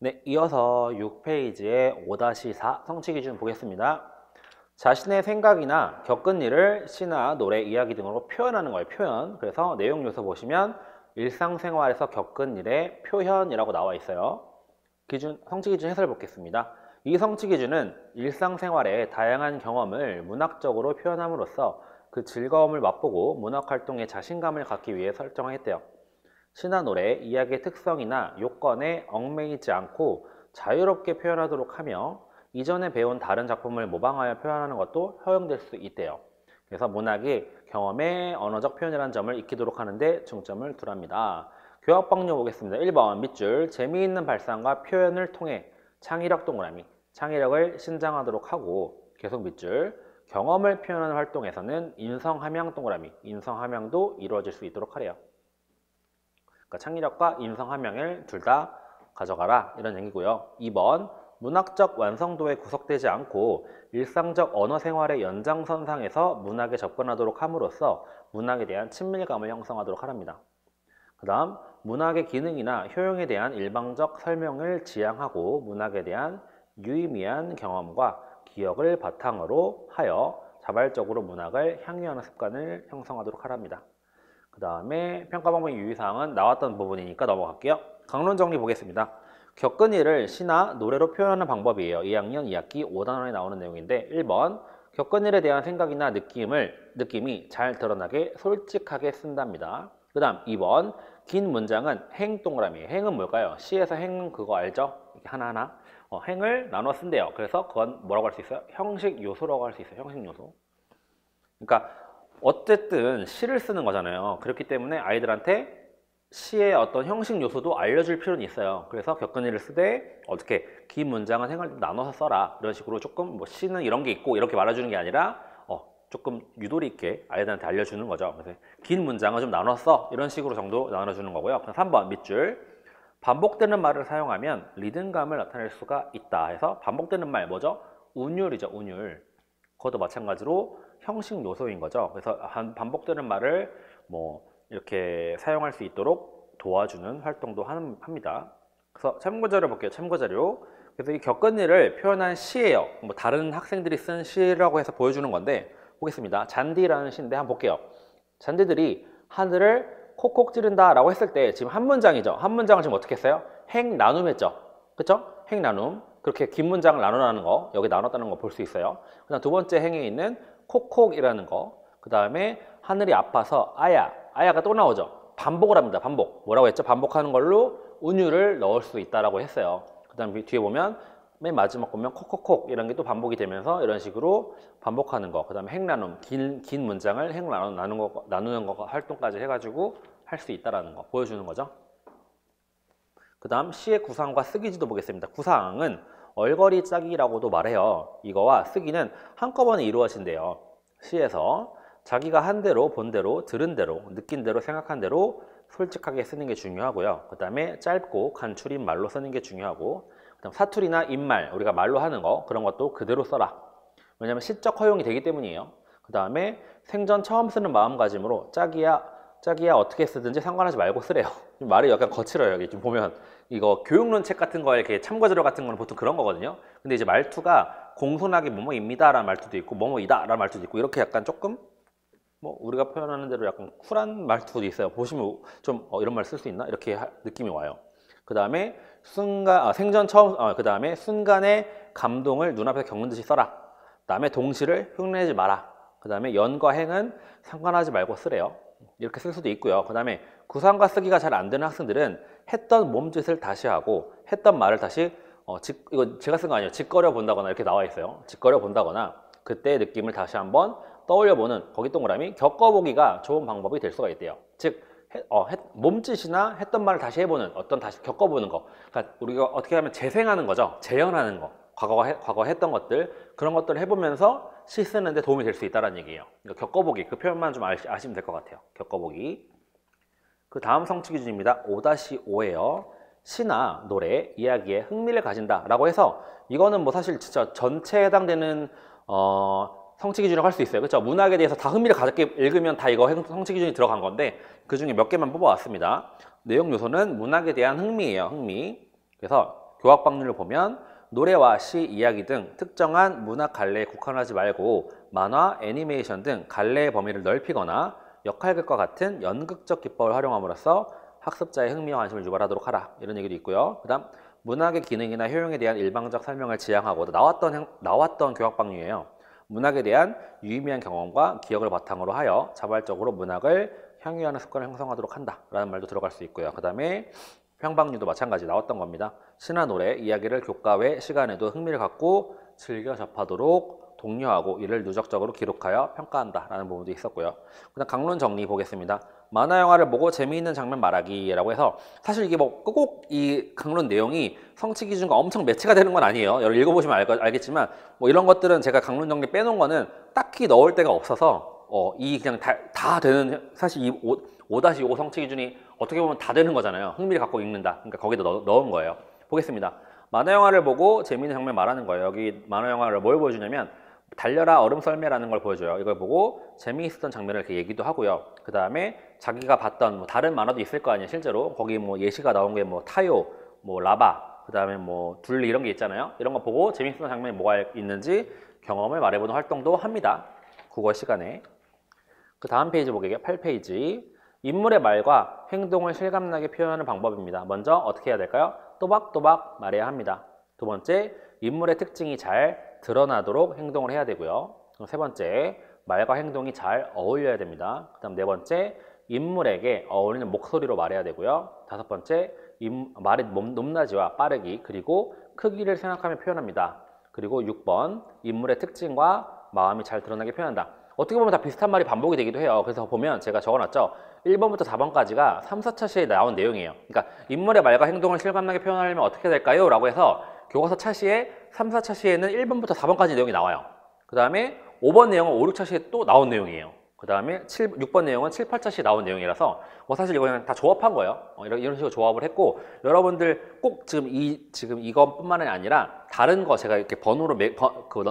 네, 이어서 6페이지의 5-4 성취 기준 보겠습니다. 자신의 생각이나 겪은 일을 시나 노래, 이야기 등으로 표현하는 거예요. 표현. 그래서 내용 요소 보시면 일상생활에서 겪은 일의 표현이라고 나와 있어요. 성취 기준 해설 보겠습니다. 이 성취 기준은 일상생활의 다양한 경험을 문학적으로 표현함으로써 그 즐거움을 맛보고 문학활동에 자신감을 갖기 위해 설정했대요. 시나 노래, 이야기의 특성이나 요건에 얽매이지 않고 자유롭게 표현하도록 하며 이전에 배운 다른 작품을 모방하여 표현하는 것도 허용될 수 있대요. 그래서 문학이 경험의 언어적 표현이라는 점을 익히도록 하는데 중점을 두랍니다. 교학 방류 보겠습니다. 1번 밑줄, 재미있는 발상과 표현을 통해 창의력 동그라미, 창의력을 신장하도록 하고 계속 밑줄, 경험을 표현하는 활동에서는 인성함양 동그라미, 인성함양도 이루어질 수 있도록 하래요. 그러니까 창의력과 인성함양을 둘 다 가져가라 이런 얘기고요. 2번 문학적 완성도에 구속되지 않고 일상적 언어 생활의 연장선상에서 문학에 접근하도록 함으로써 문학에 대한 친밀감을 형성하도록 하랍니다. 그 다음 문학의 기능이나 효용에 대한 일방적 설명을 지향하고 문학에 대한 유의미한 경험과 기억을 바탕으로 하여 자발적으로 문학을 향유하는 습관을 형성하도록 하랍니다. 그 다음에 평가 방법의 유의사항은 나왔던 부분이니까 넘어갈게요. 강론 정리 보겠습니다. 겪은 일을 시나 노래로 표현하는 방법이에요. 2학년 2학기 5단원에 나오는 내용인데 1번 겪은 일에 대한 생각이나 느낌이 잘 드러나게 솔직하게 쓴답니다. 그 다음 2번 긴 문장은 행 동그라미. 행은 뭘까요? 시에서 행은 그거 알죠? 이렇게 하나하나 행을 나눠 쓴대요. 그래서 그건 뭐라고 할 수 있어요? 형식 요소라고 할 수 있어요. 형식 요소. 그러니까 어쨌든 시를 쓰는 거잖아요. 그렇기 때문에 아이들한테 시의 어떤 형식 요소도 알려줄 필요는 있어요. 그래서 겪은 일을 쓰되 어떻게 긴 문장은 행을 나눠서 써라 이런 식으로 조금 뭐 시는 이런 게 있고 이렇게 말해주는 게 아니라 조금 유도리 있게 아이들한테 알려주는 거죠. 그래서 긴 문장은 좀 나눠서 이런 식으로 정도 나눠주는 거고요. 3번 밑줄 반복되는 말을 사용하면 리듬감을 나타낼 수가 있다 해서 반복되는 말 뭐죠? 운율이죠. 운율. 그것도 마찬가지로 형식 요소인 거죠. 그래서 반복되는 말을 뭐 이렇게 사용할 수 있도록 도와주는 활동도 합니다. 그래서 참고자료 볼게요. 참고자료. 그래서 이 겪은 일을 표현한 시예요. 뭐 다른 학생들이 쓴 시라고 해서 보여주는 건데 보겠습니다. 잔디라는 시인데 한번 볼게요. 잔디들이 하늘을 콕콕 찌른다 라고 했을 때 지금 한 문장이죠. 한 문장을 지금 어떻게 했어요? 행 나눔 했죠. 그쵸? 행 나눔. 그렇게 긴 문장을 나눠라는 거, 여기 나눴다는 거 볼 수 있어요. 그 다음 두 번째 행에 있는 콕콕이라는 거, 그 다음에 하늘이 아파서 아야가 또 나오죠. 반복을 합니다. 반복. 뭐라고 했죠? 반복하는 걸로 운율을 넣을 수 있다라고 했어요. 그 다음 뒤에 보면 맨 마지막 보면 콕콕콕 이런 게 또 반복이 되면서 이런 식으로 반복하는 거. 그 다음에 행 나눔, 긴 문장을 행 나누는 거 활동까지 해가지고 할 수 있다라는 거 보여주는 거죠. 그 다음 시의 구상과 쓰기지도 보겠습니다. 구상은 얼거리 짜기라고도 말해요. 이거와 쓰기는 한꺼번에 이루어진대요. 시에서 자기가 한 대로, 본 대로, 들은 대로, 느낀 대로, 생각한 대로 솔직하게 쓰는 게 중요하고요. 그 다음에 짧고 간추린 말로 쓰는 게 중요하고, 그 다음 사투리나 입말, 우리가 말로 하는 거 그런 것도 그대로 써라. 왜냐하면 시적 허용이 되기 때문이에요. 그 다음에 생전 처음 쓰는 마음가짐으로 짝이야 어떻게 쓰든지 상관하지 말고 쓰래요. 말이 약간 거칠어요. 여기 지금 보면 이거 교육론 책 같은 거에 이렇게 참고자료 같은 거는 보통 그런 거거든요. 근데 이제 말투가 공손하게 뭐뭐입니다 라는 말투도 있고 뭐뭐이다 라는 말투도 있고 이렇게 약간 조금 뭐 우리가 표현하는 대로 약간 쿨한 말투도 있어요. 보시면 좀 이런 말 쓸 수 있나? 이렇게 느낌이 와요. 그 다음에 생전 처음 그 다음에 순간의 감동을 눈앞에서 겪는 듯이 써라. 그 다음에 동시를 흉내내지 마라. 그 다음에 연과 행은 상관하지 말고 쓰래요. 이렇게 쓸 수도 있고요. 그 다음에 구상과 쓰기가 잘 안 되는 학생들은 했던 몸짓을 다시 하고 했던 말을 다시 이거 제가 쓴 거 아니에요. 짓거려 본다거나 이렇게 나와 있어요. 짓거려 본다거나 그때의 느낌을 다시 한번 떠올려보는 거기 동그라미 겪어보기가 좋은 방법이 될 수가 있대요. 즉 몸짓이나 했던 말을 다시 해보는 다시 겪어보는 거. 그러니까 우리가 어떻게 하면 재생하는 거죠. 재현하는 거. 과거 했던 것들 그런 것들을 해보면서 시 쓰는데 도움이 될 수 있다는 얘기예요. 그러니까 겪어보기 그 표현만 좀 아시면 될 것 같아요. 겪어보기. 그 다음 성취 기준입니다. 5-5예요. 시나 노래, 이야기에 흥미를 가진다 라고 해서 이거는 뭐 사실 진짜 전체에 해당되는 성취 기준이라고 할 수 있어요. 그렇죠? 문학에 대해서 다 흥미를 가졌게 읽으면 다 이거 성취 기준이 들어간 건데 그 중에 몇 개만 뽑아왔습니다. 내용 요소는 문학에 대한 흥미예요. 흥미. 그래서 교학방류를 보면 노래와 시, 이야기 등 특정한 문학 갈래에 국한하지 말고 만화, 애니메이션 등 갈래의 범위를 넓히거나 역할극과 같은 연극적 기법을 활용함으로써 학습자의 흥미와 관심을 유발하도록 하라. 이런 얘기도 있고요. 그 다음 문학의 기능이나 효용에 대한 일방적 설명을 지향하고 나왔던 교학방류예요. 문학에 대한 유의미한 경험과 기억을 바탕으로 하여 자발적으로 문학을 향유하는 습관을 형성하도록 한다라는 말도 들어갈 수 있고요. 그 다음에 평방류도 마찬가지 나왔던 겁니다. 시나 노래, 이야기를 교과 외 시간에도 흥미를 갖고 즐겨 접하도록 독려하고 이를 누적적으로 기록하여 평가한다라는 부분도 있었고요. 그다음 강론 정리 보겠습니다. 만화 영화를 보고 재미있는 장면 말하기라고 해서 사실 이게 뭐 꼭 이 강론 내용이 성취 기준과 엄청 매치가 되는 건 아니에요. 여러분 읽어보시면 알겠지만 뭐 이런 것들은 제가 강론 정리 빼놓은 거는 딱히 넣을 데가 없어서 이 그냥 다 되는 사실 이 5-5 성취 기준이 어떻게 보면 다 되는 거잖아요. 흥미를 갖고 읽는다. 그러니까 거기다 넣은 거예요. 보겠습니다. 만화 영화를 보고 재미있는 장면 말하는 거예요. 여기 만화 영화를 뭘 보여주냐면 달려라 얼음 썰매라는 걸 보여줘요. 이걸 보고 재미있었던 장면을 이렇게 얘기도 하고요. 그 다음에 자기가 봤던 뭐 다른 만화도 있을 거 아니에요. 실제로 거기 뭐 예시가 나온 게 뭐 타요, 뭐 라바, 그 다음에 뭐 둘리 이런 게 있잖아요. 이런 거 보고 재미있었던 장면이 뭐가 있는지 경험을 말해보는 활동도 합니다. 국어 시간에. 그 다음 페이지 보게요. 8페이지. 인물의 말과 행동을 실감나게 표현하는 방법입니다. 먼저 어떻게 해야 될까요? 또박또박 말해야 합니다. 두 번째, 인물의 특징이 잘 드러나도록 행동을 해야 되고요. 세 번째, 말과 행동이 잘 어울려야 됩니다. 그 다음 네 번째, 인물에게 어울리는 목소리로 말해야 되고요. 다섯 번째, 말의 높낮이와 빠르기 그리고 크기를 생각하며 표현합니다. 그리고 6번, 인물의 특징과 마음이 잘 드러나게 표현한다. 어떻게 보면 다 비슷한 말이 반복이 되기도 해요. 그래서 보면 제가 적어놨죠. 1번부터 4번까지가 3, 4차 시에 나온 내용이에요. 그러니까 인물의 말과 행동을 실감나게 표현하려면 어떻게 될까요? 라고 해서 교과서 차시에 3, 4차 시에는 1번부터 4번까지 내용이 나와요. 그 다음에 5번 내용은 5, 6차 시에 또 나온 내용이에요. 그 다음에 6번 내용은 7, 8차 시에 나온 내용이라서 뭐 사실 이거 그냥 다 조합한 거예요. 이런 식으로 조합을 했고 여러분들 꼭 지금 이것뿐만 아니라 다른 거 제가 이렇게 번호로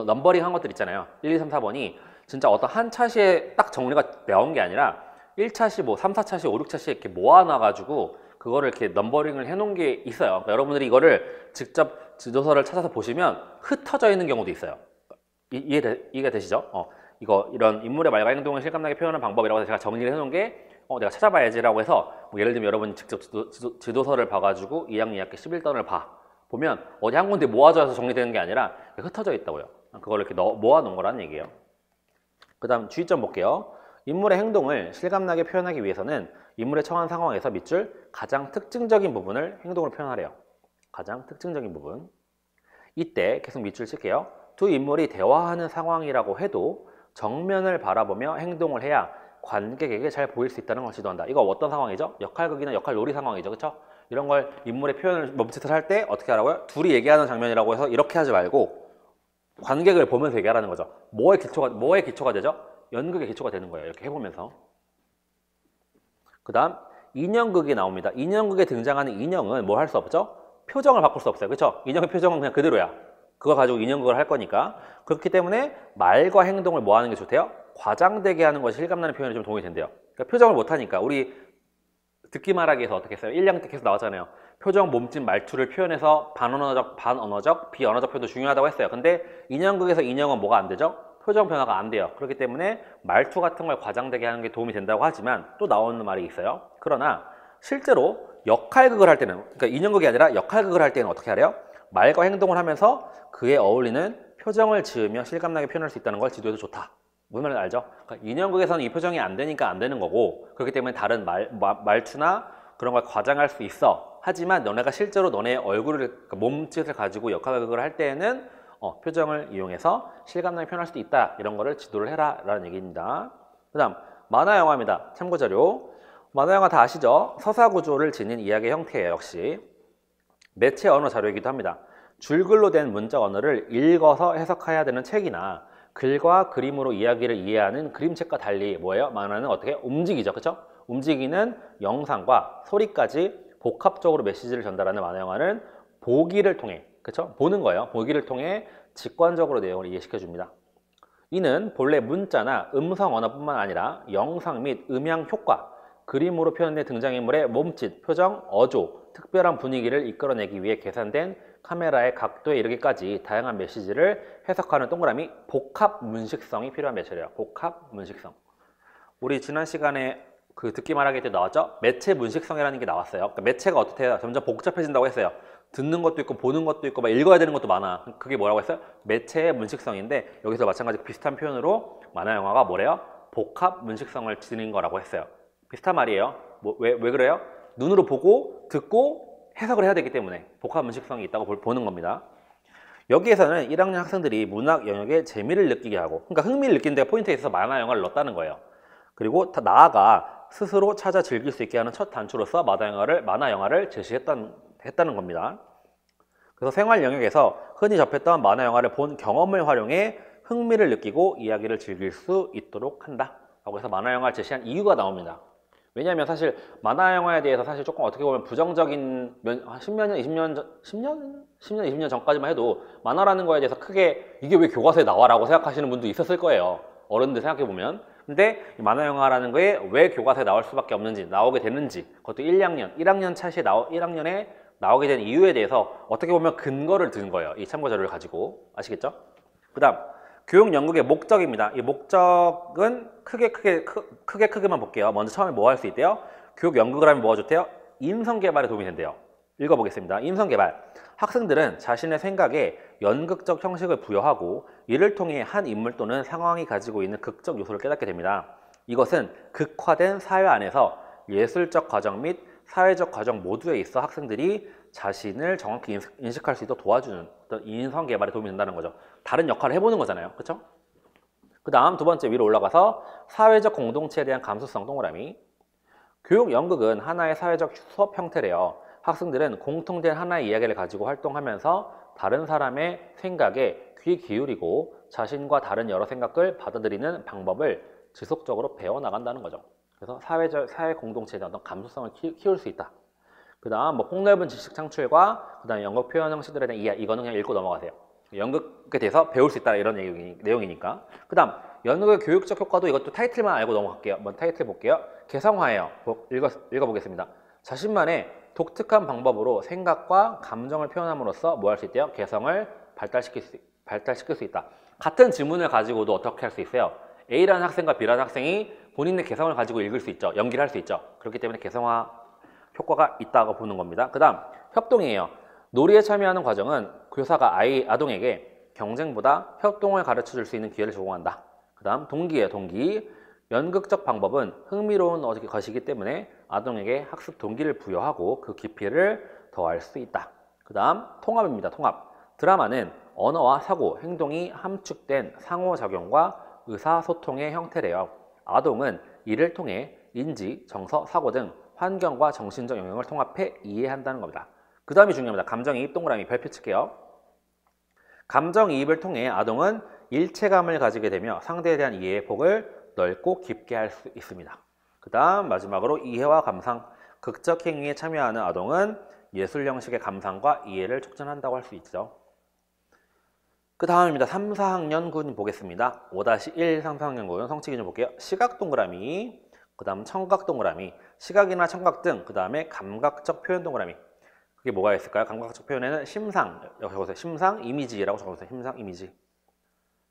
넘버링 한 것들 있잖아요. 1, 2, 3, 4번이 진짜 어떤 한 차시에 딱 정리가 나온 게 아니라 1차시, 뭐 3, 4차시, 5, 6차시 이렇게 모아놔가지고 그거를 이렇게 넘버링을 해놓은 게 있어요. 그러니까 여러분들이 이거를 직접 지도서를 찾아서 보시면 흩어져 있는 경우도 있어요. 이해가 되시죠? 이런 인물의 말과 행동을 실감나게 표현하는 방법이라고 해서 제가 정리를 해놓은 게 내가 찾아봐야지라고 해서 뭐 예를 들면 여러분이 직접 지도서를 봐가지고 2학년 2학기 11단을 보면 어디 한 군데 모아져서 정리되는 게 아니라 흩어져 있다고요. 그걸 이렇게 모아놓은 거라는 얘기예요. 그 다음 주의점 볼게요. 인물의 행동을 실감나게 표현하기 위해서는 인물의 처한 상황에서 밑줄 가장 특징적인 부분을 행동으로 표현하래요. 가장 특징적인 부분. 이때 계속 밑줄 칠게요. 두 인물이 대화하는 상황이라고 해도 정면을 바라보며 행동을 해야 관객에게 잘 보일 수 있다는 걸 지도한다. 이거 어떤 상황이죠? 역할극이나 역할놀이 상황이죠. 그렇죠? 이런 걸 인물의 표현을 몸짓을 할 때 어떻게 하라고요? 둘이 얘기하는 장면이라고 해서 이렇게 하지 말고 관객을 보면서 얘기하라는 거죠. 뭐의 기초가 되죠? 연극의 기초가 되는 거예요. 이렇게 해보면서. 그 다음 인형극이 나옵니다. 인형극에 등장하는 인형은 뭘 할 수 없죠? 표정을 바꿀 수 없어요. 그렇죠? 인형의 표정은 그냥 그대로야. 그거 가지고 인형극을 할 거니까. 그렇기 때문에 말과 행동을 뭐 하는 게 좋대요? 과장되게 하는 것이 실감나는 표현이 좀 도움이 된대요. 그러니까 표정을 못하니까 우리 듣기 말하기 에서 어떻게 했어요? 1량 때 계속 나왔잖아요. 표정, 몸짓, 말투를 표현해서 반언어적, 비언어적 표현도 중요하다고 했어요. 근데 인형극에서 인형은 뭐가 안 되죠? 표정 변화가 안 돼요. 그렇기 때문에 말투 같은 걸 과장되게 하는 게 도움이 된다고 하지만 또 나오는 말이 있어요. 그러나 실제로 역할극을 할 때는, 그러니까 인형극이 아니라 역할극을 할 때는 어떻게 하래요? 말과 행동을 하면서 그에 어울리는 표정을 지으며 실감나게 표현할 수 있다는 걸 지도해도 좋다. 무슨 말인지 알죠? 그러니까 인형극에서는 이 표정이 안 되니까 안 되는 거고, 그렇기 때문에 다른 말투나 그런 걸 과장할 수 있어. 하지만 너네가 실제로 너네 얼굴을, 그러니까 몸짓을 가지고 역할극을 할 때에는 표정을 이용해서 실감나게 표현할 수도 있다. 이런 거를 지도를 해라 라는 얘기입니다. 그 다음 만화 영화입니다. 참고자료. 만화 영화 다 아시죠? 서사 구조를 지닌 이야기의 형태예요. 역시 매체 언어 자료이기도 합니다. 줄글로 된 문자 언어를 읽어서 해석해야 되는 책이나 글과 그림으로 이야기를 이해하는 그림책과 달리 뭐예요? 만화는 어떻게 움직이죠. 그렇죠? 움직이는 영상과 소리까지 복합적으로 메시지를 전달하는 만화 영화는 보기를 통해, 그렇죠? 보는 거예요. 보기를 통해 직관적으로 내용을 이해시켜 줍니다. 이는 본래 문자나 음성 언어뿐만 아니라 영상 및 음향 효과, 그림으로 표현된 등장인물의 몸짓, 표정, 어조, 특별한 분위기를 이끌어내기 위해 계산된 카메라의 각도에 이르기까지 다양한 메시지를 해석하는 동그라미 복합 문식성이 필요한 매체래요. 복합 문식성. 우리 지난 시간에 그 듣기만 하기 때 나왔죠? 매체 문식성이라는 게 나왔어요. 그러니까 매체가 어떻게 해요? 점점 복잡해진다고 했어요. 듣는 것도 있고 보는 것도 있고 막 읽어야 되는 것도 많아. 그게 뭐라고 했어요? 매체의 문식성인데 여기서 마찬가지로 비슷한 표현으로 만화 영화가 뭐래요? 복합 문식성을 지닌 거라고 했어요. 비슷한 말이에요. 왜 그래요? 눈으로 보고 듣고 해석을 해야 되기 때문에 복합 문식성이 있다고 보는 겁니다. 여기에서는 1학년 학생들이 문학 영역에 재미를 느끼게 하고, 그러니까 흥미를 느끼는 데 포인트에 있어서 만화 영화를 넣었다는 거예요. 그리고 더 나아가 스스로 찾아 즐길 수 있게 하는 첫 단추로서 만화 영화를 제시했다는 겁니다. 그래서 생활 영역에서 흔히 접했던 만화 영화를 본 경험을 활용해 흥미를 느끼고 이야기를 즐길 수 있도록 한다 라고 해서 만화 영화를 제시한 이유가 나옵니다. 왜냐하면 사실 만화 영화에 대해서 사실 조금 어떻게 보면 부정적인 10년, 20년 전까지만 해도 만화라는 거에 대해서 크게 이게 왜 교과서에 나와 라고 생각하시는 분도 있었을 거예요. 어른들 생각해보면. 근데 만화 영화라는 거에 왜 교과서에 나올 수밖에 없는지, 나오게 되는지, 그것도 1학년 차시에 1학년에 나오게 된 이유에 대해서 어떻게 보면 근거를 든 거예요. 이 참고 자료를 가지고. 아시겠죠? 그 다음 교육 연극의 목적입니다. 이 목적은 크게만 볼게요. 먼저 처음에 뭐 할 수 있대요? 교육 연극을 하면 뭐가 좋대요? 인성 개발에 도움이 된대요. 읽어보겠습니다. 인성 개발. 학생들은 자신의 생각에 연극적 형식을 부여하고 이를 통해 한 인물 또는 상황이 가지고 있는 극적 요소를 깨닫게 됩니다. 이것은 극화된 사회 안에서 예술적 과정 및 사회적 과정 모두에 있어 학생들이 자신을 정확히 인식할 수 있도록 도와주는 어떤 인성 개발에 도움이 된다는 거죠. 다른 역할을 해보는 거잖아요. 그렇죠? 그 다음 두 번째 위로 올라가서 사회적 공동체에 대한 감수성 동그라미. 교육 연극은 하나의 사회적 수업 형태래요. 학생들은 공통된 하나의 이야기를 가지고 활동하면서 다른 사람의 생각에 귀 기울이고 자신과 다른 여러 생각을 받아들이는 방법을 지속적으로 배워나간다는 거죠. 그래서 사회 공동체에 대한 어떤 감수성을 키울 수 있다. 그 다음 폭넓은 지식 창출과 그 다음 연극 표현 형식들에 대한 이해, 이거는 그냥 읽고 넘어가세요. 연극에 대해서 배울 수 있다 이런 내용이니까. 그 다음 연극의 교육적 효과도 이것도 타이틀만 알고 넘어갈게요. 한번 타이틀 볼게요. 개성화예요. 읽어보겠습니다. 자신만의 독특한 방법으로 생각과 감정을 표현함으로써 뭐 할 수 있대요? 개성을 발달시킬 수 있다. 같은 지문을 가지고도 어떻게 할 수 있어요? A라는 학생과 B라는 학생이 본인의 개성을 가지고 읽을 수 있죠. 연기를 할 수 있죠. 그렇기 때문에 개성화 효과가 있다고 보는 겁니다. 그 다음 협동이에요. 놀이에 참여하는 과정은 교사가 아동에게 경쟁보다 협동을 가르쳐 줄 수 있는 기회를 제공한다. 그 다음 동기예요. 동기. 연극적 방법은 흥미로운 것이기 때문에 아동에게 학습 동기를 부여하고 그 깊이를 더할 수 있다. 그 다음 통합입니다. 통합. 드라마는 언어와 사고, 행동이 함축된 상호작용과 의사소통의 형태래요. 아동은 이를 통해 인지, 정서, 사고 등 환경과 정신적 영역을 통합해 이해한다는 겁니다. 그 다음이 중요합니다. 감정이입 동그라미 별표 칠게요. 감정이입을 통해 아동은 일체감을 가지게 되며 상대에 대한 이해의 폭을 넓고 깊게 할 수 있습니다. 그 다음 마지막으로 이해와 감상. 극적 행위에 참여하는 아동은 예술 형식의 감상과 이해를 촉진한다고 할 수 있죠. 그 다음입니다. 3, 4학년군 보겠습니다. 5-1 3, 4학년군 성취 기준 볼게요. 시각 동그라미, 그 다음 청각 동그라미, 시각이나 청각 등, 그 다음에 감각적 표현 동그라미. 그게 뭐가 있을까요? 감각적 표현에는 심상, 여기 적어보세요. 심상, 이미지라고 적어보세요. 심상, 이미지.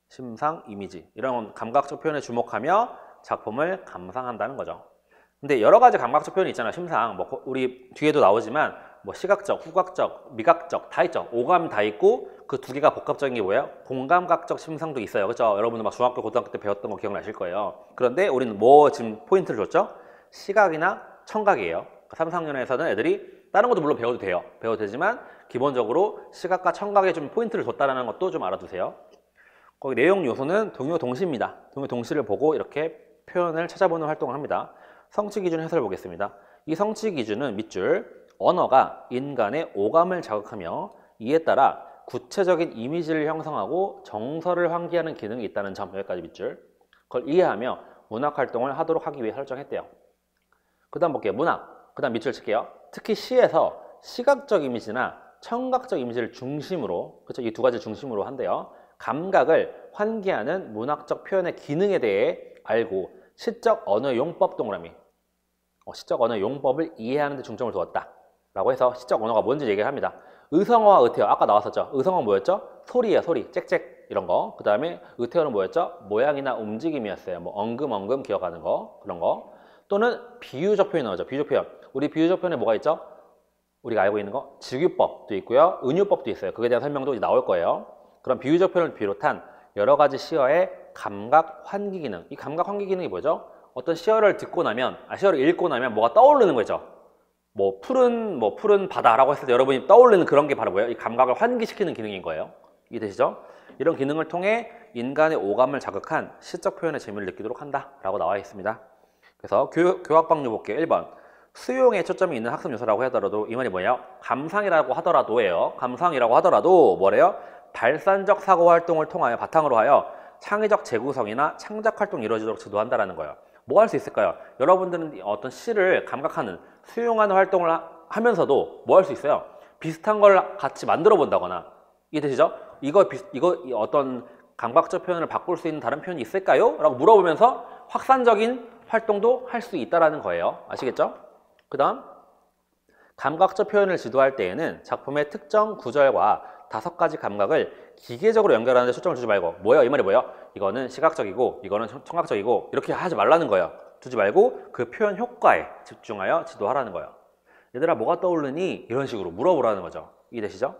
심상, 이미지. 이런 감각적 표현에 주목하며 작품을 감상한다는 거죠. 근데 여러 가지 감각적 표현이 있잖아요. 심상, 우리 뒤에도 나오지만 시각적, 후각적, 미각적 다 있죠. 오감 다 있고 그 두 개가 복합적인 게 뭐예요? 공감각적 심상도 있어요. 그렇죠? 여러분들 중학교, 고등학교 때 배웠던 거 기억나실 거예요. 그런데 우리는 지금 포인트를 줬죠? 시각이나 청각이에요. 3, 4학년에서는 애들이 다른 것도 물론 배워도 돼요. 배워도 되지만 기본적으로 시각과 청각에 좀 포인트를 줬다는 것도 좀 알아두세요. 거기 내용 요소는 동요 동시입니다. 동요 동시를 보고 이렇게 표현을 찾아보는 활동을 합니다. 성취 기준 해설 보겠습니다. 이 성취 기준은 밑줄, 언어가 인간의 오감을 자극하며 이에 따라 구체적인 이미지를 형성하고 정서를 환기하는 기능이 있다는 점, 여기까지 밑줄. 그걸 이해하며 문학 활동을 하도록 하기 위해 설정했대요. 그 다음 볼게요. 문학. 그 다음 밑줄 칠게요. 특히 시에서 시각적 이미지나 청각적 이미지를 중심으로, 그렇죠? 이 두 가지를 중심으로 한대요. 감각을 환기하는 문학적 표현의 기능에 대해 알고 시적 언어 용법 동그라미. 시적 언어 용법을 이해하는 데 중점을 두었다. 라고 해서 시적 언어가 뭔지 얘기를 합니다. 의성어와 의태어 아까 나왔었죠. 의성어 뭐였죠? 소리예요, 소리. 짹짹 이런 거. 그 다음에 의태어는 뭐였죠? 모양이나 움직임이었어요. 뭐 엉금엉금 기억하는 거 그런 거. 또는 비유적 표현이 나오죠. 비유적 표현. 우리 비유적 표현에 뭐가 있죠? 우리가 알고 있는 거 직유법도 있고요. 은유법도 있어요. 그에 대한 설명도 이제 나올 거예요. 그런 비유적 표현을 비롯한 여러 가지 시어의 감각 환기 기능. 이 감각 환기 기능이 뭐죠? 어떤 시어를 듣고 나면, 시어를 읽고 나면 뭐가 떠오르는 거죠. 푸른 바다라고 했을 때 여러분이 떠오르는 그런 게 바로 뭐예요? 이 감각을 환기시키는 기능인 거예요. 이해되시죠? 이런 기능을 통해 인간의 오감을 자극한 시적 표현의 재미를 느끼도록 한다라고 나와 있습니다. 그래서 교학방류 볼게요. 1번. 수용에 초점이 있는 학습 요소라고 하더라도 이 말이 뭐예요? 감상이라고 하더라도예요. 감상이라고 하더라도 뭐래요? 발산적 사고 활동을 통하여 바탕으로 하여 창의적 재구성이나 창작 활동이 이루어지도록 지도한다라는 거예요. 뭐 할 수 있을까요? 여러분들은 어떤 시를 감각하는, 수용하는 활동을 하면서도 뭐 할 수 있어요? 비슷한 걸 같이 만들어 본다거나. 이해되시죠? 이거 어떤 감각적 표현을 바꿀 수 있는 다른 표현이 있을까요? 라고 물어보면서 확산적인 활동도 할 수 있다라는 거예요. 아시겠죠? 그 다음, 감각적 표현을 지도할 때에는 작품의 특정 구절과 5가지 감각을 기계적으로 연결하는 데 초점을 두지 말고, 뭐예요? 이 말이 뭐예요? 이거는 시각적이고 이거는 청각적이고 이렇게 하지 말라는 거예요. 두지 말고 그 표현 효과에 집중하여 지도하라는 거예요. 얘들아 뭐가 떠오르니? 이런 식으로 물어보라는 거죠. 이해되시죠?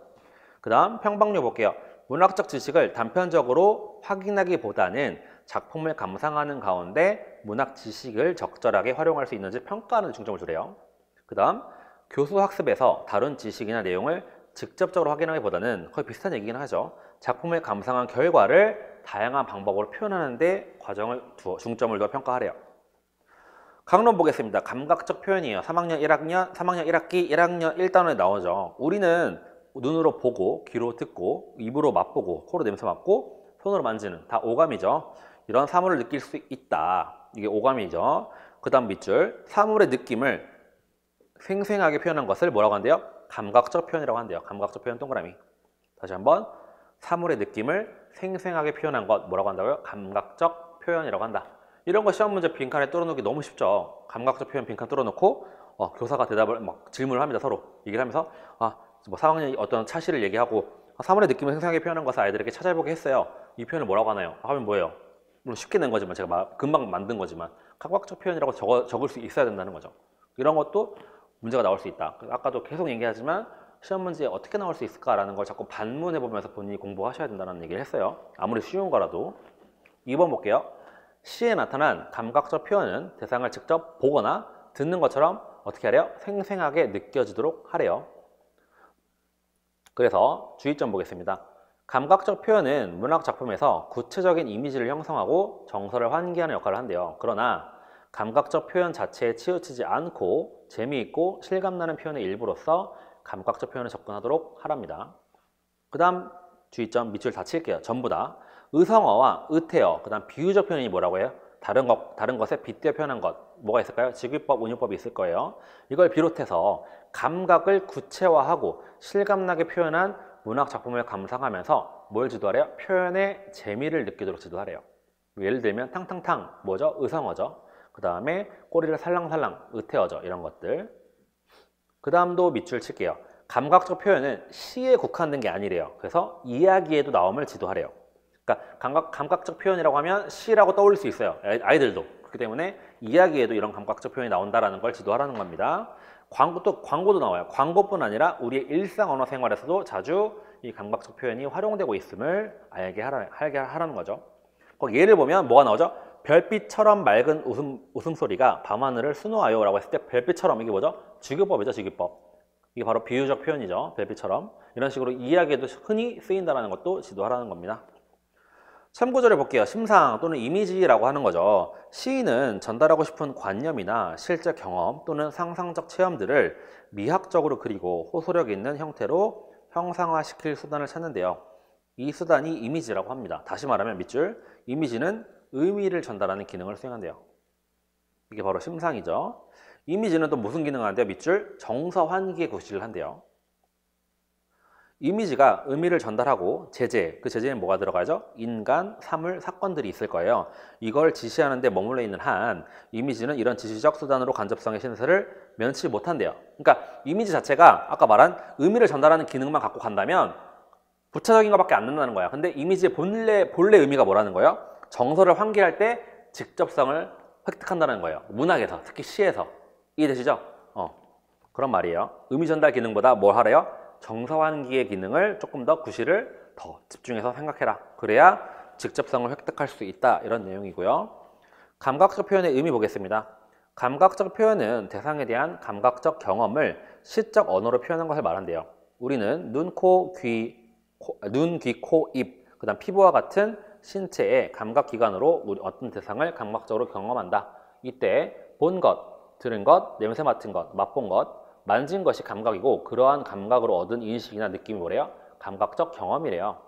그 다음 평방류 볼게요. 문학적 지식을 단편적으로 확인하기보다는 작품을 감상하는 가운데 문학 지식을 적절하게 활용할 수 있는지 평가하는 데 중점을 두래요. 그 다음 교수 학습에서 다룬 지식이나 내용을 직접적으로 확인하기보다는 거의 비슷한 얘기긴 하죠. 작품을 감상한 결과를 다양한 방법으로 표현하는 데 중점을 두어 평가하래요. 강론 보겠습니다. 감각적 표현이에요. 3학년 1학기 1학년 1단원에 나오죠. 우리는 눈으로 보고, 귀로 듣고, 입으로 맛보고, 코로 냄새 맡고, 손으로 만지는 다 오감이죠. 이런 사물을 느낄 수 있다. 이게 오감이죠. 그 다음 밑줄. 사물의 느낌을 생생하게 표현한 것을 뭐라고 한대요? 감각적 표현이라고 한대요. 감각적 표현 동그라미. 다시 한번. 사물의 느낌을 생생하게 표현한 것 뭐라고 한다고요? 감각적 표현이라고 한다. 이런 거 시험 문제 빈칸에 뚫어놓기 너무 쉽죠. 감각적 표현 빈칸 뚫어놓고 교사가 대답을 질문을 합니다. 서로 얘기를 하면서 뭐 4학년이 어떤 차시를 얘기하고 사물의 느낌을 생생하게 표현한 것을 아이들에게 찾아보게 했어요. 이 표현을 뭐라고 하나요? 하면 뭐예요? 물론 쉽게 낸 거지만 제가 금방 만든 거지만 감각적 표현이라고 적을 수 있어야 된다는 거죠. 이런 것도 문제가 나올 수 있다. 아까도 계속 얘기하지만 시험 문제에 어떻게 나올 수 있을까라는 걸 자꾸 반문해 보면서 본인이 공부하셔야 된다는 얘기를 했어요. 아무리 쉬운 거라도. 2번 볼게요. 시에 나타난 감각적 표현은 대상을 직접 보거나 듣는 것처럼 어떻게 하래요? 생생하게 느껴지도록 하래요. 그래서 주의점 보겠습니다. 감각적 표현은 문학 작품에서 구체적인 이미지를 형성하고 정서를 환기하는 역할을 한대요. 그러나 감각적 표현 자체에 치우치지 않고 재미있고 실감나는 표현의 일부로서 감각적 표현에 접근하도록 하랍니다. 그 다음 주의점 밑줄 다 칠게요. 전부 다. 의성어와 의태어, 그 다음 비유적 표현이 뭐라고 해요? 다른 것에 빗대어 표현한 것. 뭐가 있을까요? 직유법, 은유법이 있을 거예요. 이걸 비롯해서 감각을 구체화하고 실감나게 표현한 문학 작품을 감상하면서 뭘 지도하래요? 표현의 재미를 느끼도록 지도하래요. 예를 들면 탕탕탕, 뭐죠? 의성어죠. 그 다음에 꼬리를 살랑살랑, 의태어죠. 이런 것들. 그 다음도 밑줄 칠게요. 감각적 표현은 시에 국한된 게 아니래요. 그래서 이야기에도 나옴을 지도하래요. 그러니까 감각적 표현이라고 하면 시라고 떠올릴 수 있어요. 아이들도. 그렇기 때문에 이야기에도 이런 감각적 표현이 나온다라는 걸 지도하라는 겁니다. 광고도 나와요. 광고뿐 아니라 우리의 일상 언어 생활에서도 자주 이 감각적 표현이 활용되고 있음을 알게 하라는 거죠. 거기 예를 보면 뭐가 나오죠? 별빛처럼 맑은 웃음소리가 밤하늘을 수놓아요 라고 했을 때 별빛처럼 이게 뭐죠? 직유법이죠. 직유법. 이게 바로 비유적 표현이죠. 별빛처럼. 이런 식으로 이야기에도 흔히 쓰인다는 것도 지도하라는 겁니다. 참고절을 볼게요. 심상 또는 이미지라고 하는 거죠. 시인은 전달하고 싶은 관념이나 실제 경험 또는 상상적 체험들을 미학적으로 그리고 호소력 있는 형태로 형상화시킬 수단을 찾는데요. 이 수단이 이미지라고 합니다. 다시 말하면 밑줄, 이미지는 의미를 전달하는 기능을 수행한대요. 이게 바로 심상이죠. 이미지는 또 무슨 기능을 하는데요? 밑줄, 정서 환기의 구실을 한대요. 이미지가 의미를 전달하고 제재, 그 제재는 뭐가 들어가죠? 인간, 사물, 사건들이 있을 거예요. 이걸 지시하는 데 머물러 있는 한 이미지는 이런 지시적 수단으로 간접성의 신세를 면치 못한대요. 그러니까 이미지 자체가 아까 말한 의미를 전달하는 기능만 갖고 간다면 부차적인 것밖에 안 된다는 거야. 근데 이미지의 본래 의미가 뭐라는 거예요? 정서를 환기할 때 직접성을 획득한다는 거예요. 문학에서, 특히 시에서. 이해되시죠? 그런 말이에요. 의미 전달 기능보다 뭘 하래요? 정서 환기의 기능을 조금 더 구실을 더 집중해서 생각해라. 그래야 직접성을 획득할 수 있다. 이런 내용이고요. 감각적 표현의 의미 보겠습니다. 감각적 표현은 대상에 대한 감각적 경험을 시적 언어로 표현한 것을 말한대요. 우리는 눈, 귀, 코, 입, 그 다음 피부와 같은 신체의 감각기관으로 어떤 대상을 감각적으로 경험한다. 이때 본 것, 들은 것, 냄새 맡은 것, 맛본 것, 만진 것이 감각이고 그러한 감각으로 얻은 인식이나 느낌이 뭐래요? 감각적 경험이래요.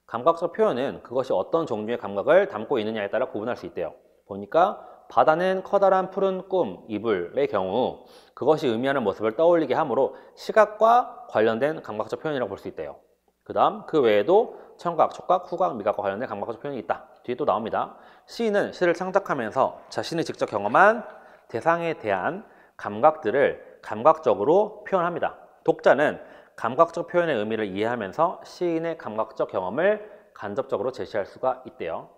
감각적 표현은 그것이 어떤 종류의 감각을 담고 있느냐에 따라 구분할 수 있대요. 보니까 바다는 커다란 푸른 꿈, 이불의 경우 그것이 의미하는 모습을 떠올리게 하므로 시각과 관련된 감각적 표현이라고 볼 수 있대요. 그 다음 그 외에도 청각, 촉각, 후각, 미각과 관련된 감각적 표현이 있다. 뒤에 또 나옵니다. 시인은 시를 창작하면서 자신이 직접 경험한 대상에 대한 감각들을 감각적으로 표현합니다. 독자는 감각적 표현의 의미를 이해하면서 시인의 감각적 경험을 간접적으로 제시할 수가 있대요.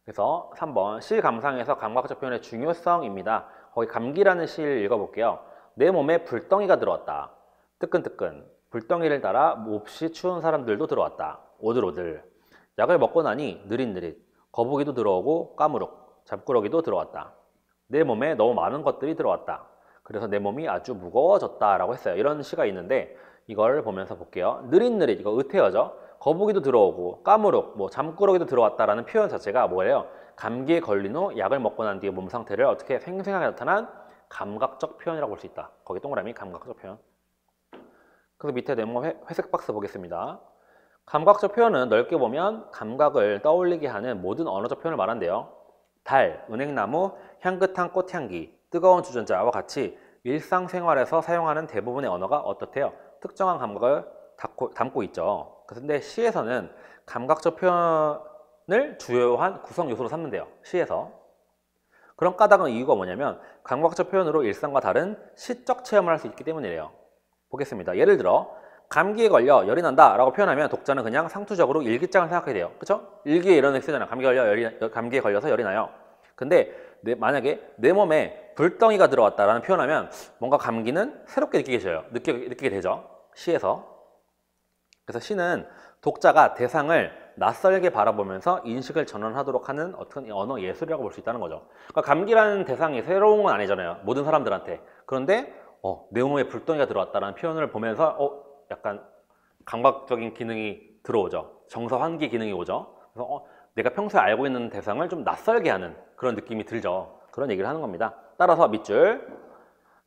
그래서 3번 시 감상에서 감각적 표현의 중요성입니다. 거기 감기라는 시를 읽어볼게요. 내 몸에 불덩이가 들어왔다. 뜨끈뜨끈. 불덩이를 따라 몹시 추운 사람들도 들어왔다. 오들오들. 약을 먹고 나니 느릿느릿. 거북이도 들어오고 까무룩. 잠꾸러기도 들어왔다. 내 몸에 너무 많은 것들이 들어왔다. 그래서 내 몸이 아주 무거워졌다 라고 했어요. 이런 시가 있는데 이걸 보면서 볼게요. 느릿느릿, 이거 의태어죠. 거북이도 들어오고 까무룩, 잠꾸러기도 들어왔다라는 표현 자체가 뭐예요? 감기에 걸린 후 약을 먹고 난 뒤에 몸 상태를 어떻게 생생하게 나타난 감각적 표현이라고 볼 수 있다. 거기 동그라미 감각적 표현. 그래서 밑에 네모 회색 박스 보겠습니다. 감각적 표현은 넓게 보면 감각을 떠올리게 하는 모든 언어적 표현을 말한대요. 달, 은행나무, 향긋한 꽃향기, 뜨거운 주전자와 같이 일상생활에서 사용하는 대부분의 언어가 어떻대요? 특정한 감각을 담고 있죠. 그런데 시에서는 감각적 표현을 주요한 구성 요소로 삼는데요. 시에서. 그런 까닭은 이유가 뭐냐면 감각적 표현으로 일상과 다른 시적 체험을 할 수 있기 때문이래요. 보겠습니다. 예를 들어 감기에 걸려 열이 난다 라고 표현하면 독자는 그냥 상투적으로 일기장을 생각하게 돼요. 그쵸? 일기에 이런 게 쓰잖아요. 감기에 걸려서 열이 나요. 근데 만약에 내 몸에 불덩이가 들어왔다라는 표현하면 뭔가 감기는 새롭게 느끼게 되죠. 시에서. 그래서 시는 독자가 대상을 낯설게 바라보면서 인식을 전환하도록 하는 어떤 언어 예술이라고 볼 수 있다는 거죠. 그러니까 감기라는 대상이 새로운 건 아니잖아요. 모든 사람들한테. 그런데 내 몸에 불덩이가 들어왔다라는 표현을 보면서 약간 감각적인 기능이 들어오죠. 정서 환기 기능이 오죠. 그래서 내가 평소에 알고 있는 대상을 좀 낯설게 하는 그런 느낌이 들죠. 그런 얘기를 하는 겁니다. 따라서 밑줄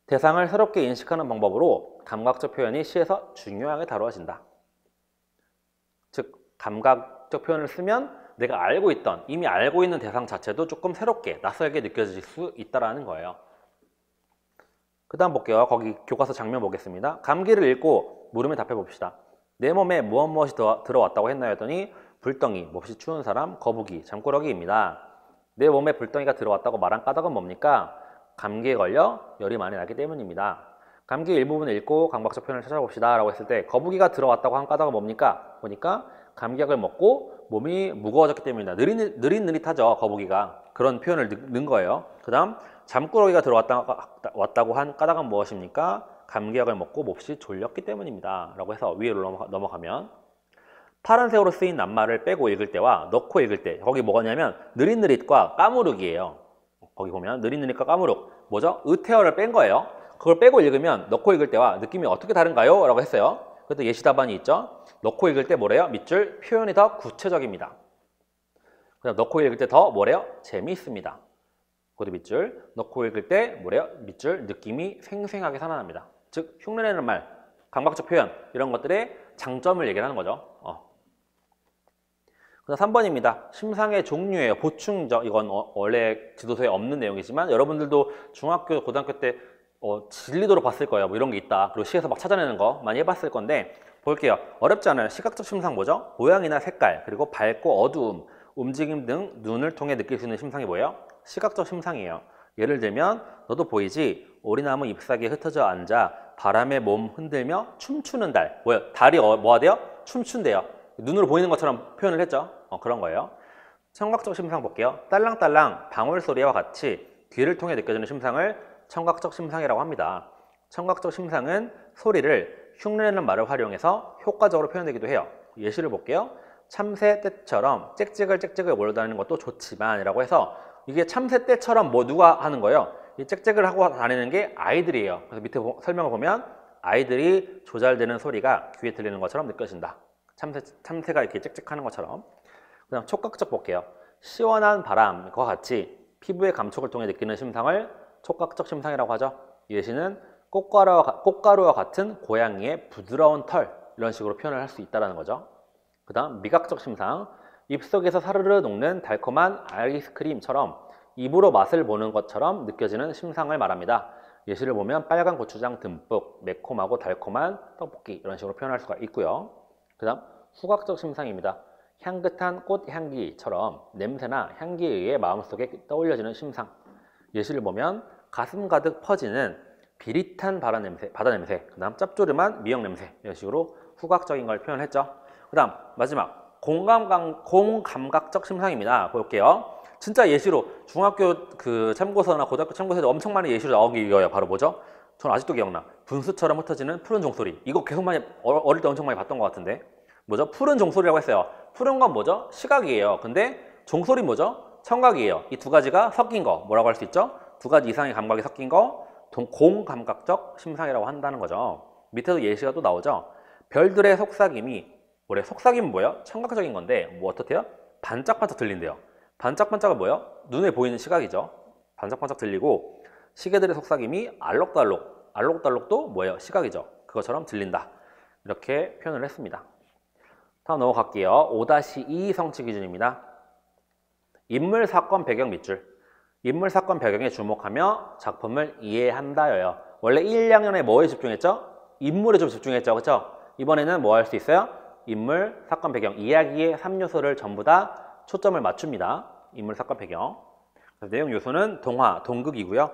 대상을 새롭게 인식하는 방법으로 감각적 표현이 시에서 중요하게 다루어진다. 즉 감각적 표현을 쓰면 내가 이미 알고 있는 대상 자체도 조금 새롭게 낯설게 느껴질 수 있다는 거예요. 그 다음 볼게요. 거기 교과서 장면 보겠습니다. 감기를 읽고 물음에 답해 봅시다. 내 몸에 무엇이 들어왔다고 했나요? 했더니 불덩이, 몹시 추운 사람, 거북이, 잠꾸러기입니다. 내 몸에 불덩이가 들어왔다고 말한 까닭은 뭡니까? 감기에 걸려 열이 많이 나기 때문입니다. 감기 일부분을 읽고 감각적 표현을 찾아봅시다 라고 했을 때 거북이가 들어왔다고 한 까닭은 뭡니까? 보니까 감기약을 먹고 몸이 무거워졌기 때문입니다. 느릿느릿하죠, 거북이가. 그런 표현을 넣은 거예요. 그 다음 잠꾸러기가 들어왔다고 한 까닭은 무엇입니까? 감기약을 먹고 몹시 졸렸기 때문입니다 라고 해서 위로 넘어가면 파란색으로 쓰인 낱말을 빼고 읽을 때와 넣고 읽을 때 거기 뭐냐면 느릿느릿과 까무룩이에요. 거기 보면 느릿느릿과 까무룩 뭐죠? 의태어를 뺀 거예요. 그걸 빼고 읽으면 넣고 읽을 때와 느낌이 어떻게 다른가요? 라고 했어요. 그래도 예시 답안이 있죠. 넣고 읽을 때 뭐래요? 밑줄 표현이 더 구체적입니다. 그다음 넣고 읽을 때 더 뭐래요? 재미있습니다. 그것도 밑줄 넣고 읽을 때 뭐래요? 밑줄 느낌이 생생하게 살아납니다. 즉 흉내내는 말, 감각적 표현 이런 것들의 장점을 얘기를 하는 거죠. 그다음 3번입니다. 심상의 종류예요. 보충적. 이건 원래 지도서에 없는 내용이지만 여러분들도 중학교, 고등학교 때 진리도록 봤을 거예요. 뭐 이런 게 있다. 그리고 시에서 막 찾아내는 거 많이 해봤을 건데 볼게요. 어렵지 않아요. 시각적 심상 뭐죠? 모양이나 색깔, 그리고 밝고 어두움, 움직임 등 눈을 통해 느낄 수 있는 심상이 뭐예요? 시각적 심상이에요. 예를 들면 너도 보이지? 오리나무 잎사귀에 흩어져 앉아 바람에 몸 흔들며 춤추는 달. 뭐예요? 달이 뭐가 돼요? 춤춘대요. 눈으로 보이는 것처럼 표현을 했죠. 그런 거예요. 청각적 심상 볼게요. 딸랑딸랑 방울 소리와 같이 귀를 통해 느껴지는 심상을 청각적 심상이라고 합니다. 청각적 심상은 소리를 흉내내는 말을 활용해서 효과적으로 표현되기도 해요. 예시를 볼게요. 참새 떼처럼 짹짹을 몰아다니는 것도 좋지만 이라고 해서 이게 참새 떼처럼 뭐 누가 하는 거예요? 이 짹짹을 하고 다니는 게 아이들이에요. 그래서 밑에 설명을 보면 아이들이 조잘되는 소리가 귀에 들리는 것처럼 느껴진다. 참새가 이렇게 짹짹하는 것처럼. 그 다음 촉각적 볼게요. 시원한 바람과 같이 피부의 감촉을 통해 느끼는 심상을 촉각적 심상이라고 하죠. 예시는 꽃가루와 같은 고양이의 부드러운 털, 이런 식으로 표현을 할 수 있다는 거죠. 그 다음 미각적 심상. 입속에서 사르르 녹는 달콤한 아이스크림처럼 입으로 맛을 보는 것처럼 느껴지는 심상을 말합니다. 예시를 보면 빨간 고추장 듬뿍, 매콤하고 달콤한 떡볶이, 이런 식으로 표현할 수가 있고요. 그 다음 후각적 심상입니다. 향긋한 꽃 향기처럼 냄새나 향기에 의해 마음속에 떠올려지는 심상. 예시를 보면 가슴 가득 퍼지는 비릿한 바다 냄새, 그 다음 짭조름한 미역 냄새, 이런 식으로 후각적인 걸 표현했죠. 그 다음 마지막 공감각적 심상입니다. 볼게요. 진짜 예시로 중학교 그 참고서나 고등학교 참고서에도 엄청 많은 예시로 나오기가 바로 뭐죠? 전 아직도 기억나. 분수처럼 흩어지는 푸른 종소리. 이거 계속 많이 어릴 때 엄청 많이 봤던 것 같은데 뭐죠? 푸른 종소리라고 했어요. 푸른 건 뭐죠? 시각이에요. 근데 종소리 뭐죠? 청각이에요. 이 두 가지가 섞인 거 뭐라고 할 수 있죠? 두 가지 이상의 감각이 섞인 거 공감각적 심상이라고 한다는 거죠. 밑에도 예시가 또 나오죠. 별들의 속삭임이 뭐래? 속삭임은 뭐예요? 청각적인 건데 뭐 어떻대요? 반짝반짝 들린대요. 반짝반짝은 뭐예요? 눈에 보이는 시각이죠. 반짝반짝 들리고 시계들의 속삭임이 알록달록도 뭐예요? 시각이죠. 그것처럼 들린다. 이렇게 표현을 했습니다. 다음 넘어갈게요. 5-2 성취 기준입니다. 인물, 사건, 배경, 밑줄. 인물, 사건, 배경에 주목하며 작품을 이해한다여요. 원래 1, 2학년에 뭐에 집중했죠? 인물에 좀 집중했죠. 그렇죠? 이번에는 뭐 할 수 있어요? 인물, 사건, 배경, 이야기의 3요소를 전부 다 초점을 맞춥니다. 인물, 사건, 배경. 내용 요소는 동화, 동극이고요.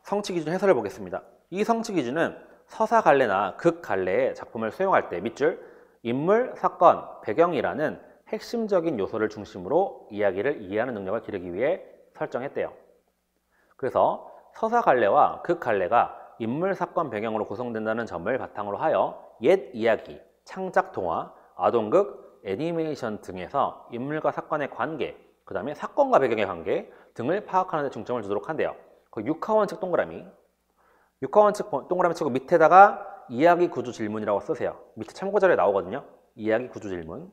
성취 기준 해설을 보겠습니다. 이 성취 기준은 서사 갈래나 극 갈래의 작품을 수용할 때 밑줄, 인물, 사건, 배경이라는 핵심적인 요소를 중심으로 이야기를 이해하는 능력을 기르기 위해 설정했대요. 그래서 서사 갈래와 극 갈래가 인물, 사건, 배경으로 구성된다는 점을 바탕으로 하여 옛 이야기, 창작 동화, 아동극, 애니메이션 등에서 인물과 사건의 관계, 그 다음에 사건과 배경의 관계 등을 파악하는 데 중점을 두도록 한대요. 그 육하원칙 동그라미, 육하원칙 동그라미 치고 밑에다가 이야기 구조 질문이라고 쓰세요. 밑에 참고자료에 나오거든요. 이야기 구조 질문.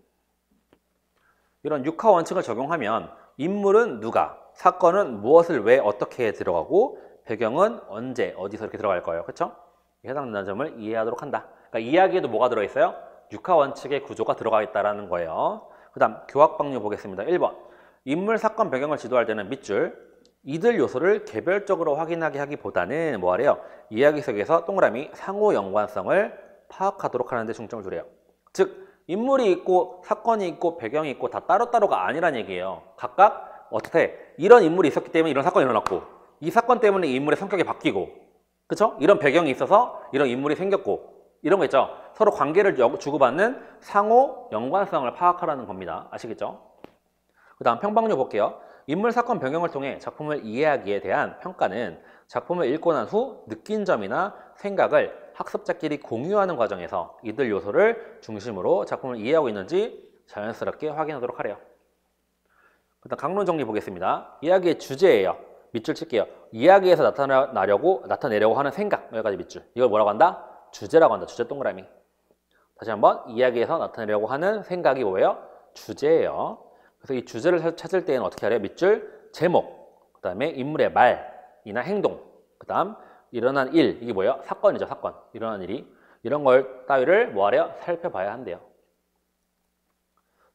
이런 육하원칙을 적용하면 인물은 누가, 사건은 무엇을 왜 어떻게 들어가고 배경은 언제 어디서 이렇게 들어갈 거예요. 그렇죠? 해당되는 점을 이해하도록 한다. 그러니까 이야기에도 뭐가 들어있어요? 육하원칙의 구조가 들어가 있다는 거예요. 그 다음 교학방류 보겠습니다. 1번 인물, 사건, 배경을 지도할 때는 밑줄, 이들 요소를 개별적으로 확인하게 하기보다는 뭐하래요? 이야기 속에서 동그라미 상호 연관성을 파악하도록 하는 데 중점을 두래요. 즉 인물이 있고 사건이 있고 배경이 있고 다 따로따로가 아니란 얘기예요. 각각 어떻게 이런 인물이 있었기 때문에 이런 사건이 일어났고 이 사건 때문에 이 인물의 성격이 바뀌고 그쵸? 이런 배경이 있어서 이런 인물이 생겼고 이런 거 있죠? 서로 관계를 주고받는 상호 연관성을 파악하라는 겁니다. 아시겠죠? 그 다음 평방류 볼게요. 인물, 사건, 배경을 통해 작품을 이해하기에 대한 평가는 작품을 읽고 난 후 느낀 점이나 생각을 학습자끼리 공유하는 과정에서 이들 요소를 중심으로 작품을 이해하고 있는지 자연스럽게 확인하도록 하래요. 그 다음 강론 정리 보겠습니다. 이야기의 주제예요. 밑줄 칠게요. 이야기에서 나타내려고 하는 생각, 여기까지 밑줄. 이걸 뭐라고 한다? 주제라고 한다. 주제 동그라미. 다시 한번 이야기에서 나타내려고 하는 생각이 뭐예요? 주제예요. 그래서 이 주제를 찾을 때는 어떻게 하래요? 밑줄, 제목, 그 다음에 인물의 말이나 행동, 그 다음 일어난 일, 이게 뭐예요? 사건이죠. 사건. 일어난 일이. 이런 걸 따위를 뭐 하래요? 살펴봐야 한대요.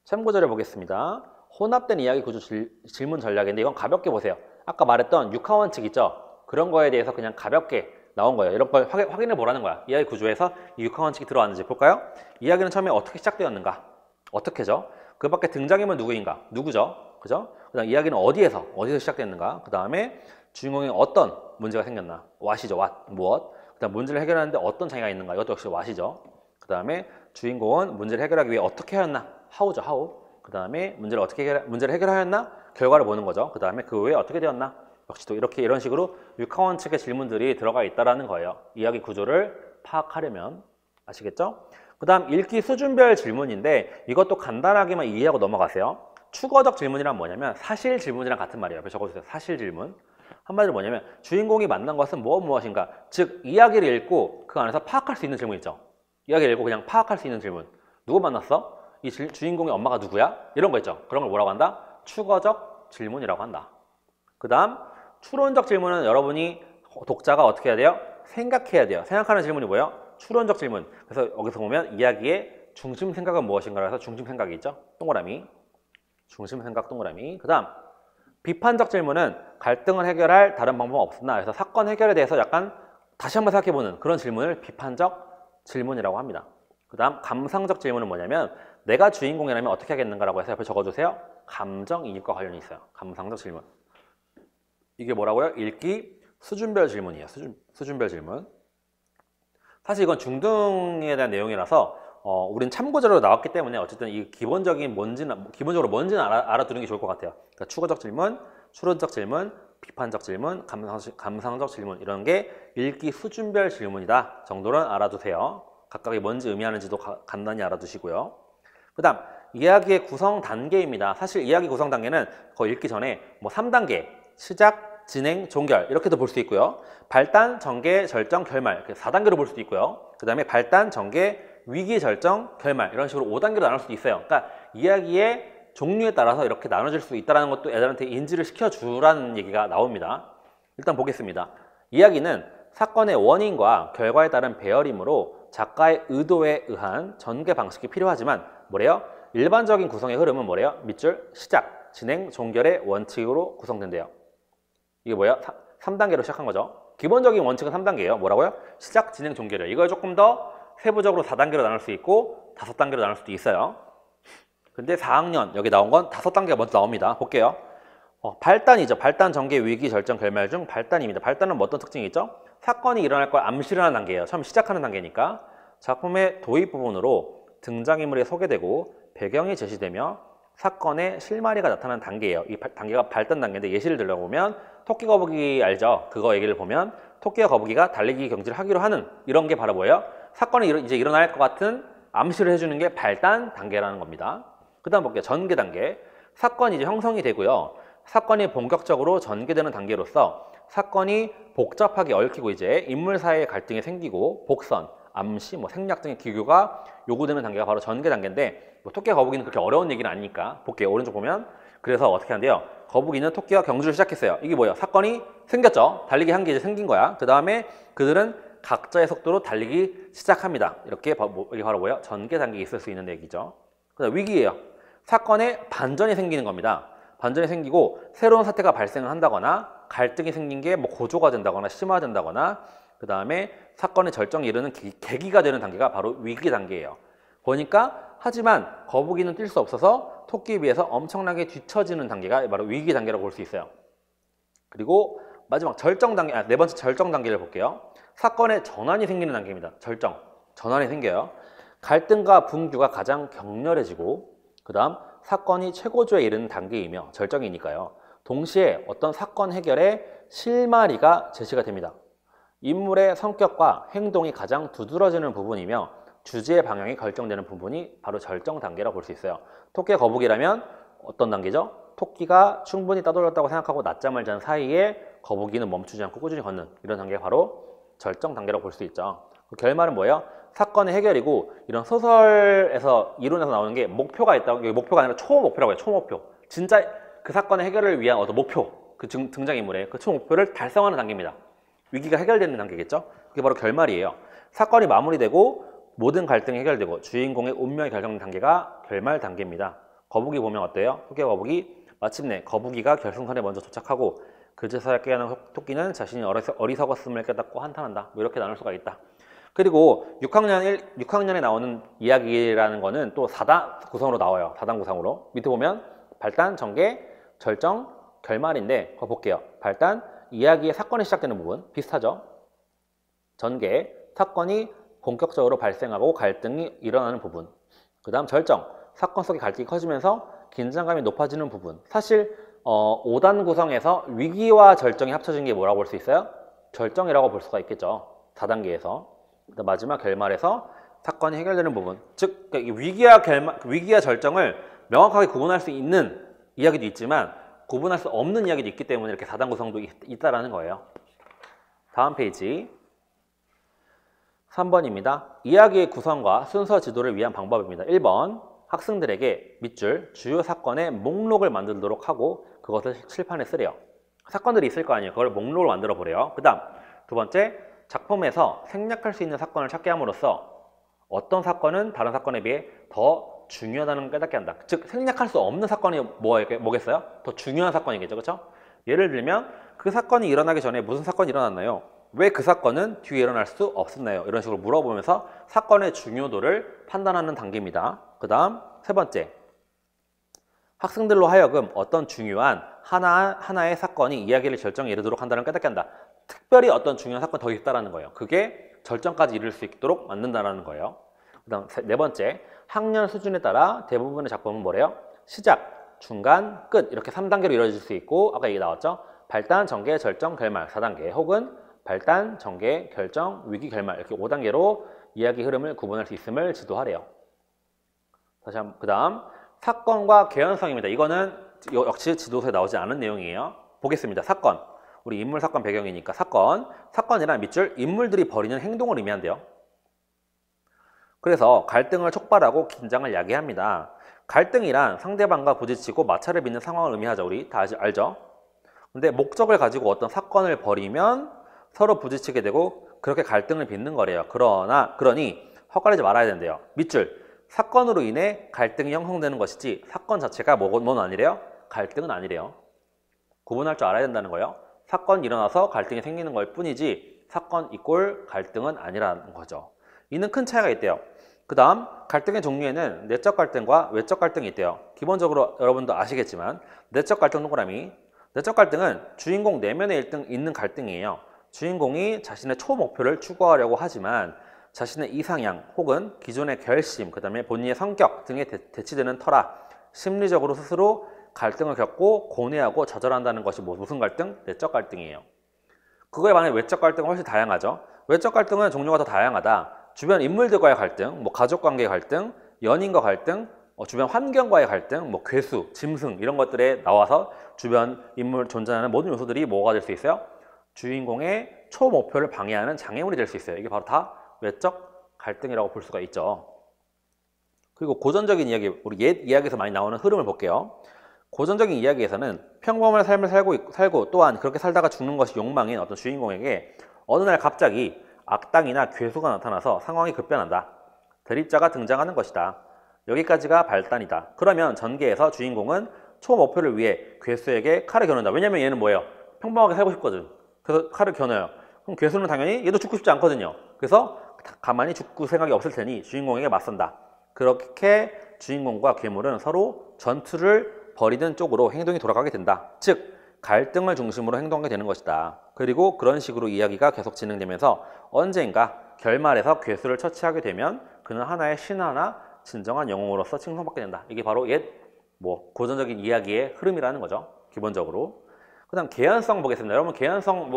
참고자료 보겠습니다. 혼합된 이야기 구조 질문 전략인데 이건 가볍게 보세요. 아까 말했던 육하원칙 있죠? 그런 거에 대해서 그냥 가볍게 나온 거예요. 이런 걸 확인해 보라는 거야. 이야기 구조에서 이 육하 원칙이 들어왔는지 볼까요? 이야기는 처음에 어떻게 시작되었는가? 어떻게죠? 그 밖에 등장인물 누구인가? 누구죠? 그죠? 그 다음 이야기는 어디에서 시작됐는가? 그 다음에 주인공이 어떤 문제가 생겼나? what이죠. what, 무엇? 그 다음 문제를 해결하는데 어떤 장애가 있는가? 이것도 역시 what이죠. 그 다음에 주인공은 문제를 해결하기 위해 어떻게 하였나? how죠. how. 그 다음에 문제를 해결하였나? 결과를 보는 거죠. 그 다음에 그 후에 어떻게 되었나? 역시 또 이런 식으로 육하 원칙의 질문들이 들어가 있다라는 거예요. 이야기 구조를 파악하려면. 아시겠죠? 그 다음 읽기 수준별 질문인데 이것도 간단하게만 이해하고 넘어가세요. 추거적 질문이란 뭐냐면 사실 질문이랑 같은 말이에요. 옆에 적어주세요. 사실 질문. 한마디로 뭐냐면 주인공이 만난 것은 무엇인가, 즉 이야기를 읽고 그 안에서 파악할 수 있는 질문 있죠. 이야기를 읽고 그냥 파악할 수 있는 질문. 누구 만났어? 이 주인공의 엄마가 누구야? 이런 거 있죠. 그런 걸 뭐라고 한다? 추거적 질문이라고 한다. 그 다음 추론적 질문은 여러분이 독자가 어떻게 해야 돼요? 생각해야 돼요. 생각하는 질문이 뭐예요? 추론적 질문. 그래서 여기서 보면 이야기의 중심 생각은 무엇인가 해서 중심 생각이 있죠. 동그라미. 중심 생각 동그라미. 그 다음 비판적 질문은 갈등을 해결할 다른 방법은 없었나? 그래서 사건 해결에 대해서 약간 다시 한번 생각해보는 그런 질문을 비판적 질문이라고 합니다. 그 다음 감상적 질문은 뭐냐면 내가 주인공이라면 어떻게 하겠는가라고 해서 옆에 적어주세요. 감정이입과 관련이 있어요. 감상적 질문. 이게 뭐라고요? 읽기 수준별 질문이에요. 수준별 질문. 사실 이건 중등에 대한 내용이라서 우린 참고자료로 나왔기 때문에 어쨌든 이 기본적으로 뭔지는 알아두는 게 좋을 것 같아요. 그러니까 추가적 질문, 추론적 질문, 비판적 질문, 감상적 질문 이런 게 읽기 수준별 질문이다 정도는 알아두세요. 각각이 뭔지 의미하는지도 간단히 알아두시고요. 그 다음 이야기의 구성 단계입니다. 사실 이야기 구성 단계는 거의 읽기 전에 뭐 3단계 시작, 진행, 종결 이렇게도 볼 수 있고요. 발단, 전개, 절정, 결말 4단계로 볼 수도 있고요. 그 다음에 발단, 전개, 위기, 절정, 결말 이런 식으로 5단계로 나눌 수도 있어요. 그러니까 이야기의 종류에 따라서 이렇게 나눠질 수 있다는 것도 애들한테 인지를 시켜주라는 얘기가 나옵니다. 일단 보겠습니다. 이야기는 사건의 원인과 결과에 따른 배열이므로 작가의 의도에 의한 전개 방식이 필요하지만 뭐래요? 일반적인 구성의 흐름은 뭐래요? 밑줄, 시작, 진행, 종결의 원칙으로 구성된대요. 이게 뭐야? 3단계로 시작한 거죠. 기본적인 원칙은 3단계예요. 뭐라고요? 시작, 진행, 종결이요. 이걸 조금 더 세부적으로 4단계로 나눌 수 있고 5단계로 나눌 수도 있어요. 근데 4학년 여기 나온 건 5단계가 먼저 나옵니다. 볼게요. 발단이죠. 발단, 전개, 위기, 절정, 결말 중 발단입니다. 발단은 뭐 어떤 특징이 있죠? 사건이 일어날 걸 암시를 하는 단계예요. 처음 시작하는 단계니까. 작품의 도입 부분으로 등장인물이 소개되고 배경이 제시되며 사건의 실마리가 나타나는 단계예요. 이 단계가 발단 단계인데 예시를 들어보면 토끼 거북이 알죠? 그거 얘기를 보면 토끼와 거북이가 달리기 경기를 하기로 하는 이런 게 바로 뭐예요? 사건이 이제 일어날 것 같은 암시를 해주는 게 발단 단계라는 겁니다. 그 다음 볼게요. 전개 단계. 사건이 이제 형성이 되고요. 사건이 본격적으로 전개되는 단계로서 사건이 복잡하게 얽히고 이제 인물 사이의 갈등이 생기고 복선, 암시, 생략 등의 기교가 요구되는 단계가 바로 전개 단계인데 토끼와 거북이는 그렇게 어려운 얘기는 아니니까 볼게요. 오른쪽 보면 그래서 어떻게 한대요? 거북이는 토끼와 경주를 시작했어요. 이게 뭐예요? 사건이 생겼죠. 달리기 한 게 이제 생긴 거야. 그 다음에 그들은 각자의 속도로 달리기 시작합니다. 이게 바로 뭐예요? 전개 단계에 있을 수 있는 얘기죠. 그 다음 위기예요. 사건에 반전이 생기는 겁니다. 반전이 생기고 새로운 사태가 발생을 한다거나 갈등이 생긴 게 고조가 된다거나 심화된다거나 그 다음에 사건의 절정에 이르는 계기가 되는 단계가 바로 위기 단계예요. 보니까 하지만 거북이는 뛸 수 없어서 토끼에 비해서 엄청나게 뒤처지는 단계가 바로 위기 단계라고 볼 수 있어요. 그리고 마지막 절정 단계, 네 번째 절정 단계를 볼게요. 사건의 전환이 생기는 단계입니다. 전환이 생겨요. 갈등과 분규가 가장 격렬해지고 그 다음 사건이 최고조에 이르는 단계이며 절정이니까요. 동시에 어떤 사건 해결의 실마리가 제시가 됩니다. 인물의 성격과 행동이 가장 두드러지는 부분이며 주제의 방향이 결정되는 부분이 바로 절정 단계라고 볼 수 있어요. 토끼와 거북이라면 어떤 단계죠? 토끼가 충분히 따돌렸다고 생각하고 낮잠을 잔 사이에 거북이는 멈추지 않고 꾸준히 걷는 이런 단계가 바로 절정 단계라고 볼 수 있죠. 그 결말은 뭐예요? 사건의 해결이고 이런 소설에서 이론에서 나오는 게 목표가 있다고. 여기 목표가 아니라 초목표라고 해요. 초목표. 진짜 그 사건의 해결을 위한 어떤 목표, 그 등장인물의 그 초목표를 달성하는 단계입니다. 위기가 해결되는 단계겠죠. 그게 바로 결말이에요. 사건이 마무리되고 모든 갈등이 해결되고 주인공의 운명이 결정된 단계가 결말 단계입니다. 거북이 보면 어때요? 토끼와 거북이 마침내 거북이가 결승선에 먼저 도착하고 그제서야 깨어난 토끼는 자신이 어리석었음을 깨닫고 한탄한다. 뭐 이렇게 나눌 수가 있다. 그리고 6학년에 나오는 이야기라는 거는 또 4단 구성으로 나와요. 4단 구성으로. 밑에 보면 발단, 전개, 절정, 결말인데 그거 볼게요. 발단, 이야기의 사건이 시작되는 부분 비슷하죠. 전개, 사건이 본격적으로 발생하고 갈등이 일어나는 부분. 그 다음 절정, 사건 속의 갈등이 커지면서 긴장감이 높아지는 부분. 사실 5단 구성에서 위기와 절정이 합쳐진 게 뭐라고 볼 수 있어요? 절정이라고 볼 수가 있겠죠. 4단계에서. 마지막 결말에서 사건이 해결되는 부분. 즉 위기와 절정을 명확하게 구분할 수 있는 이야기도 있지만 구분할 수 없는 이야기도 있기 때문에 이렇게 4단 구성도 있다라는 거예요. 다음 페이지 3번입니다. 이야기의 구성과 순서 지도를 위한 방법입니다. 1번 학생들에게 밑줄 주요 사건의 목록을 만들도록 하고 그것을 칠판에 쓰래요. 사건들이 있을 거 아니에요. 그걸 목록을 만들어 보래요. 그 다음 두 번째 작품에서 생략할 수 있는 사건을 찾게 함으로써 어떤 사건은 다른 사건에 비해 더 중요하다는 걸 깨닫게 한다. 즉 생략할 수 없는 사건이 뭐겠어요? 더 중요한 사건이겠죠. 그렇죠? 예를 들면 그 사건이 일어나기 전에 무슨 사건이 일어났나요? 왜 그 사건은 뒤에 일어날 수 없었나요? 이런 식으로 물어보면서 사건의 중요도를 판단하는 단계입니다. 그 다음 세 번째 학생들로 하여금 어떤 중요한 하나의 사건이 이야기를 결정에 이르도록 한다는 걸 깨닫게 한다. 특별히 어떤 중요한 사건이 더 있다는 거예요. 그게 절정까지 이룰 수 있도록 만든다는 거예요. 그 다음 네 번째 학년 수준에 따라 대부분의 작품은 뭐래요? 시작, 중간, 끝 이렇게 3단계로 이루어질 수 있고 아까 얘기 나왔죠? 발단, 전개, 절정, 결말 4단계 혹은 발단, 전개, 결정, 위기, 결말 이렇게 5단계로 이야기 흐름을 구분할 수 있음을 지도하래요. 다시 한번 그 다음 사건과 개연성입니다. 이거는 역시 지도서에 나오지 않은 내용이에요. 보겠습니다. 사건 우리 인물 사건 배경이니까 사건이란 밑줄 인물들이 벌이는 행동을 의미한대요. 그래서 갈등을 촉발하고 긴장을 야기합니다. 갈등이란 상대방과 부딪히고 마찰을 빚는 상황을 의미하죠. 우리 다 알죠? 근데 목적을 가지고 어떤 사건을 벌이면 서로 부딪히게 되고 그렇게 갈등을 빚는 거래요. 그러니 헛갈리지 말아야 된대요. 밑줄 사건으로 인해 갈등이 형성되는 것이지 사건 자체가 뭔 아니래요? 갈등은 아니래요. 구분할 줄 알아야 된다는 거예요. 사건이 일어나서 갈등이 생기는 걸 뿐이지 사건 이꼴 갈등은 아니라는 거죠. 이는 큰 차이가 있대요. 그 다음 갈등의 종류에는 내적 갈등과 외적 갈등이 있대요. 기본적으로 여러분도 아시겠지만 내적 갈등 동그라미 내적 갈등은 주인공 내면에 있는 갈등이에요. 주인공이 자신의 초목표를 추구하려고 하지만 자신의 이상향 혹은 기존의 결심, 그 다음에 본인의 성격 등에 대치되는 터라 심리적으로 스스로 갈등을 겪고 고뇌하고 좌절한다는 것이 무슨 갈등? 내적 갈등이에요. 그거에 반해 외적 갈등은 훨씬 다양하죠. 외적 갈등은 종류가 더 다양하다. 주변 인물들과의 갈등, 가족관계의 갈등, 연인과 갈등, 주변 환경과의 갈등, 괴수, 짐승 이런 것들에 나와서 주변 인물 존재하는 모든 요소들이 뭐가 될 수 있어요? 주인공의 초목표를 방해하는 장애물이 될 수 있어요. 이게 바로 다 외적 갈등이라고 볼 수가 있죠. 그리고 고전적인 이야기, 우리 옛 이야기에서 많이 나오는 흐름을 볼게요. 고전적인 이야기에서는 평범한 삶을 살고 또한 그렇게 살다가 죽는 것이 욕망인 어떤 주인공에게 어느 날 갑자기 악당이나 괴수가 나타나서 상황이 급변한다. 대립자가 등장하는 것이다. 여기까지가 발단이다. 그러면 전개에서 주인공은 초목표를 위해 괴수에게 칼을 겨눈다. 왜냐면 얘는 뭐예요? 평범하게 살고 싶거든. 그래서 칼을 겨눠요. 그럼 괴수는 당연히 얘도 죽고 싶지 않거든요. 그래서 가만히 죽을 생각이 없을 테니 주인공에게 맞선다. 그렇게 주인공과 괴물은 서로 전투를 벌이는 쪽으로 행동이 돌아가게 된다. 즉 갈등을 중심으로 행동하게 되는 것이다. 그리고 그런 식으로 이야기가 계속 진행되면서 언젠가 결말에서 괴수를 처치하게 되면 그는 하나의 신화나 진정한 영웅으로서 칭송받게 된다. 이게 바로 옛 고전적인 이야기의 흐름이라는 거죠. 기본적으로. 그 다음 개연성 보겠습니다. 여러분 개연성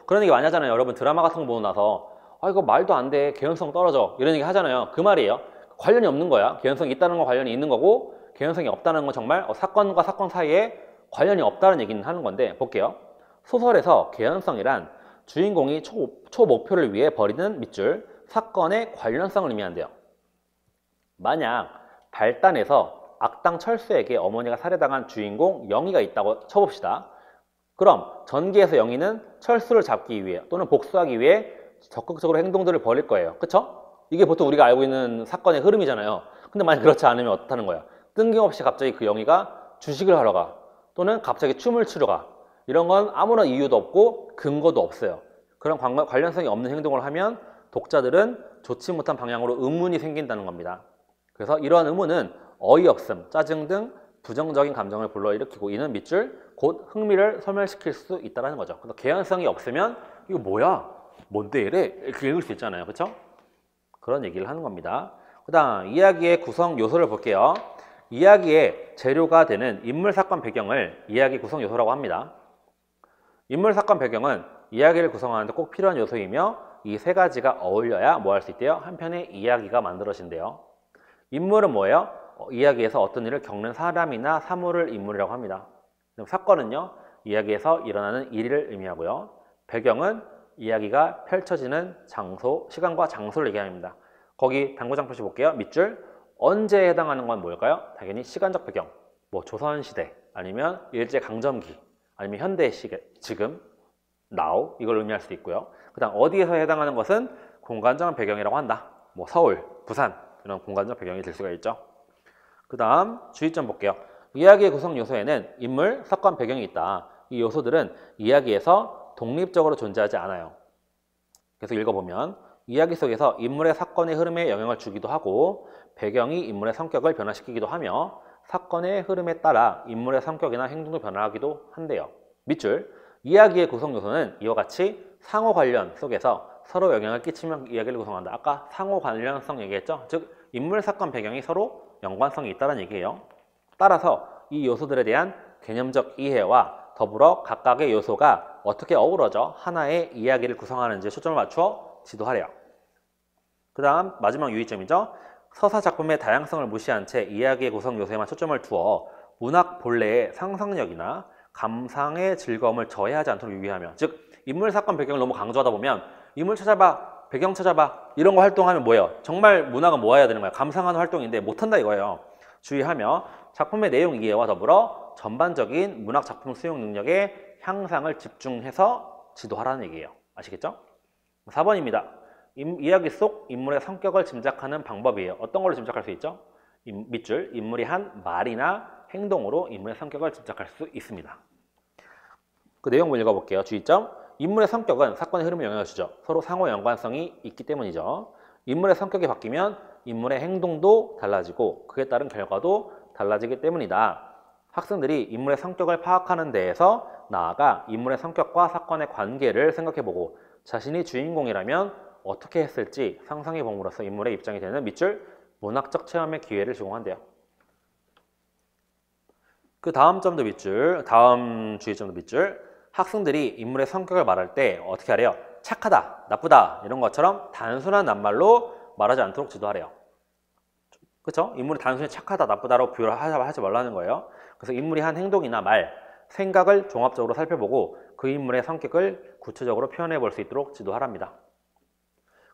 그런 얘기 많이 하잖아요. 여러분 드라마 같은 거 보고 나서 이거 말도 안 돼. 개연성 떨어져. 이런 얘기 하잖아요. 그 말이에요. 관련이 없는 거야. 개연성이 있다는 건 관련이 있는 거고 개연성이 없다는 건 정말 사건과 사건 사이에 관련이 없다는 얘기는 하는 건데 볼게요. 소설에서 개연성이란 주인공이 초목표를 위해 벌이는 밑줄 사건의 관련성을 의미한대요. 만약 발단에서 악당 철수에게 어머니가 살해당한 주인공 영희가 있다고 쳐봅시다. 그럼 전기에서 영희는 철수를 잡기 위해 또는 복수하기 위해 적극적으로 행동들을 벌일 거예요. 그쵸? 이게 보통 우리가 알고 있는 사건의 흐름이잖아요. 근데 만약 그렇지 않으면 어떻다는 거야? 뜬금없이 갑자기 그 영희가 주식을 하러 가. 또는 갑자기 춤을 추러 가. 이런 건 아무런 이유도 없고 근거도 없어요. 그런 관련성이 없는 행동을 하면 독자들은 좋지 못한 방향으로 의문이 생긴다는 겁니다. 그래서 이러한 의문은 어이없음, 짜증 등 부정적인 감정을 불러일으키고 이는 밑줄 곧 흥미를 소멸시킬 수 있다는 거죠. 그래서 개연성이 없으면 이거 뭐야? 뭔데 이래? 이렇게 읽을 수 있잖아요. 그렇죠? 그런 얘기를 하는 겁니다. 그 다음 이야기의 구성 요소를 볼게요. 이야기의 재료가 되는 인물, 사건, 배경을 이야기 구성 요소라고 합니다. 인물, 사건, 배경은 이야기를 구성하는데 꼭 필요한 요소이며 이 세 가지가 어울려야 뭐 할 수 있대요? 한 편의 이야기가 만들어진대요. 인물은 뭐예요? 이야기에서 어떤 일을 겪는 사람이나 사물을 인물이라고 합니다. 그럼 사건은요, 이야기에서 일어나는 일을 의미하고요. 배경은 이야기가 펼쳐지는 장소, 시간과 장소를 얘기합니다. 거기 당구장 표시 볼게요. 밑줄. 언제에 해당하는 건 뭘까요? 당연히 시간적 배경. 뭐 조선시대, 아니면 일제강점기, 아니면 현대시대, 지금, now 이걸 의미할 수도 있고요. 그 다음 어디에서 해당하는 것은 공간적 배경이라고 한다. 뭐 서울, 부산 이런 공간적 배경이 될 수가 있죠. 그 다음 주의점 볼게요. 이야기의 구성 요소에는 인물, 사건, 배경이 있다. 이 요소들은 이야기에서 독립적으로 존재하지 않아요. 그래서 읽어보면 이야기 속에서 인물의 사건의 흐름에 영향을 주기도 하고 배경이 인물의 성격을 변화시키기도 하며 사건의 흐름에 따라 인물의 성격이나 행동도 변화하기도 한대요. 밑줄. 이야기의 구성 요소는 이와 같이 상호 관련 속에서 서로 영향을 끼치며 이야기를 구성한다. 아까 상호 관련성 얘기했죠? 즉 인물, 사건, 배경이 서로 연관성이 있다는 얘기예요. 따라서 이 요소들에 대한 개념적 이해와 더불어 각각의 요소가 어떻게 어우러져 하나의 이야기를 구성하는지에 초점을 맞추어 지도하래요. 그 다음 마지막 유의점이죠. 서사 작품의 다양성을 무시한 채 이야기의 구성 요소에만 초점을 두어 문학 본래의 상상력이나 감상의 즐거움을 저해하지 않도록 유의하며, 즉 인물, 사건, 배경을 너무 강조하다 보면 인물 찾아봐, 배경 찾아봐 이런 거 활동하면 뭐예요? 정말 문학은 모아야 되는 거예요. 감상하는 활동인데 못한다 이거예요. 주의하며 작품의 내용 이해와 더불어 전반적인 문학 작품 수용 능력의 향상을 집중해서 지도하라는 얘기예요. 아시겠죠? 4번입니다. 이야기 속 인물의 성격을 짐작하는 방법이에요. 어떤 걸로 짐작할 수 있죠? 밑줄, 인물이 한 말이나 행동으로 인물의 성격을 짐작할 수 있습니다. 그 내용을 읽어볼게요. 주의점. 인물의 성격은 사건의 흐름에 영향을 주죠. 서로 상호 연관성이 있기 때문이죠. 인물의 성격이 바뀌면 인물의 행동도 달라지고 그에 따른 결과도 달라지기 때문이다. 학생들이 인물의 성격을 파악하는 데에서 나아가 인물의 성격과 사건의 관계를 생각해보고 자신이 주인공이라면 어떻게 했을지 상상해 봄으로써 인물의 입장이 되는 밑줄 문학적 체험의 기회를 제공한대요. 그 다음 점도 밑줄, 다음 주의점도 밑줄. 학생들이 인물의 성격을 말할 때 어떻게 하래요? 착하다, 나쁘다 이런 것처럼 단순한 낱말로 말하지 않도록 지도하래요. 그렇죠? 인물이 단순히 착하다, 나쁘다로 비유를 하지 말라는 거예요. 그래서 인물이 한 행동이나 말, 생각을 종합적으로 살펴보고 그 인물의 성격을 구체적으로 표현해 볼 수 있도록 지도하랍니다.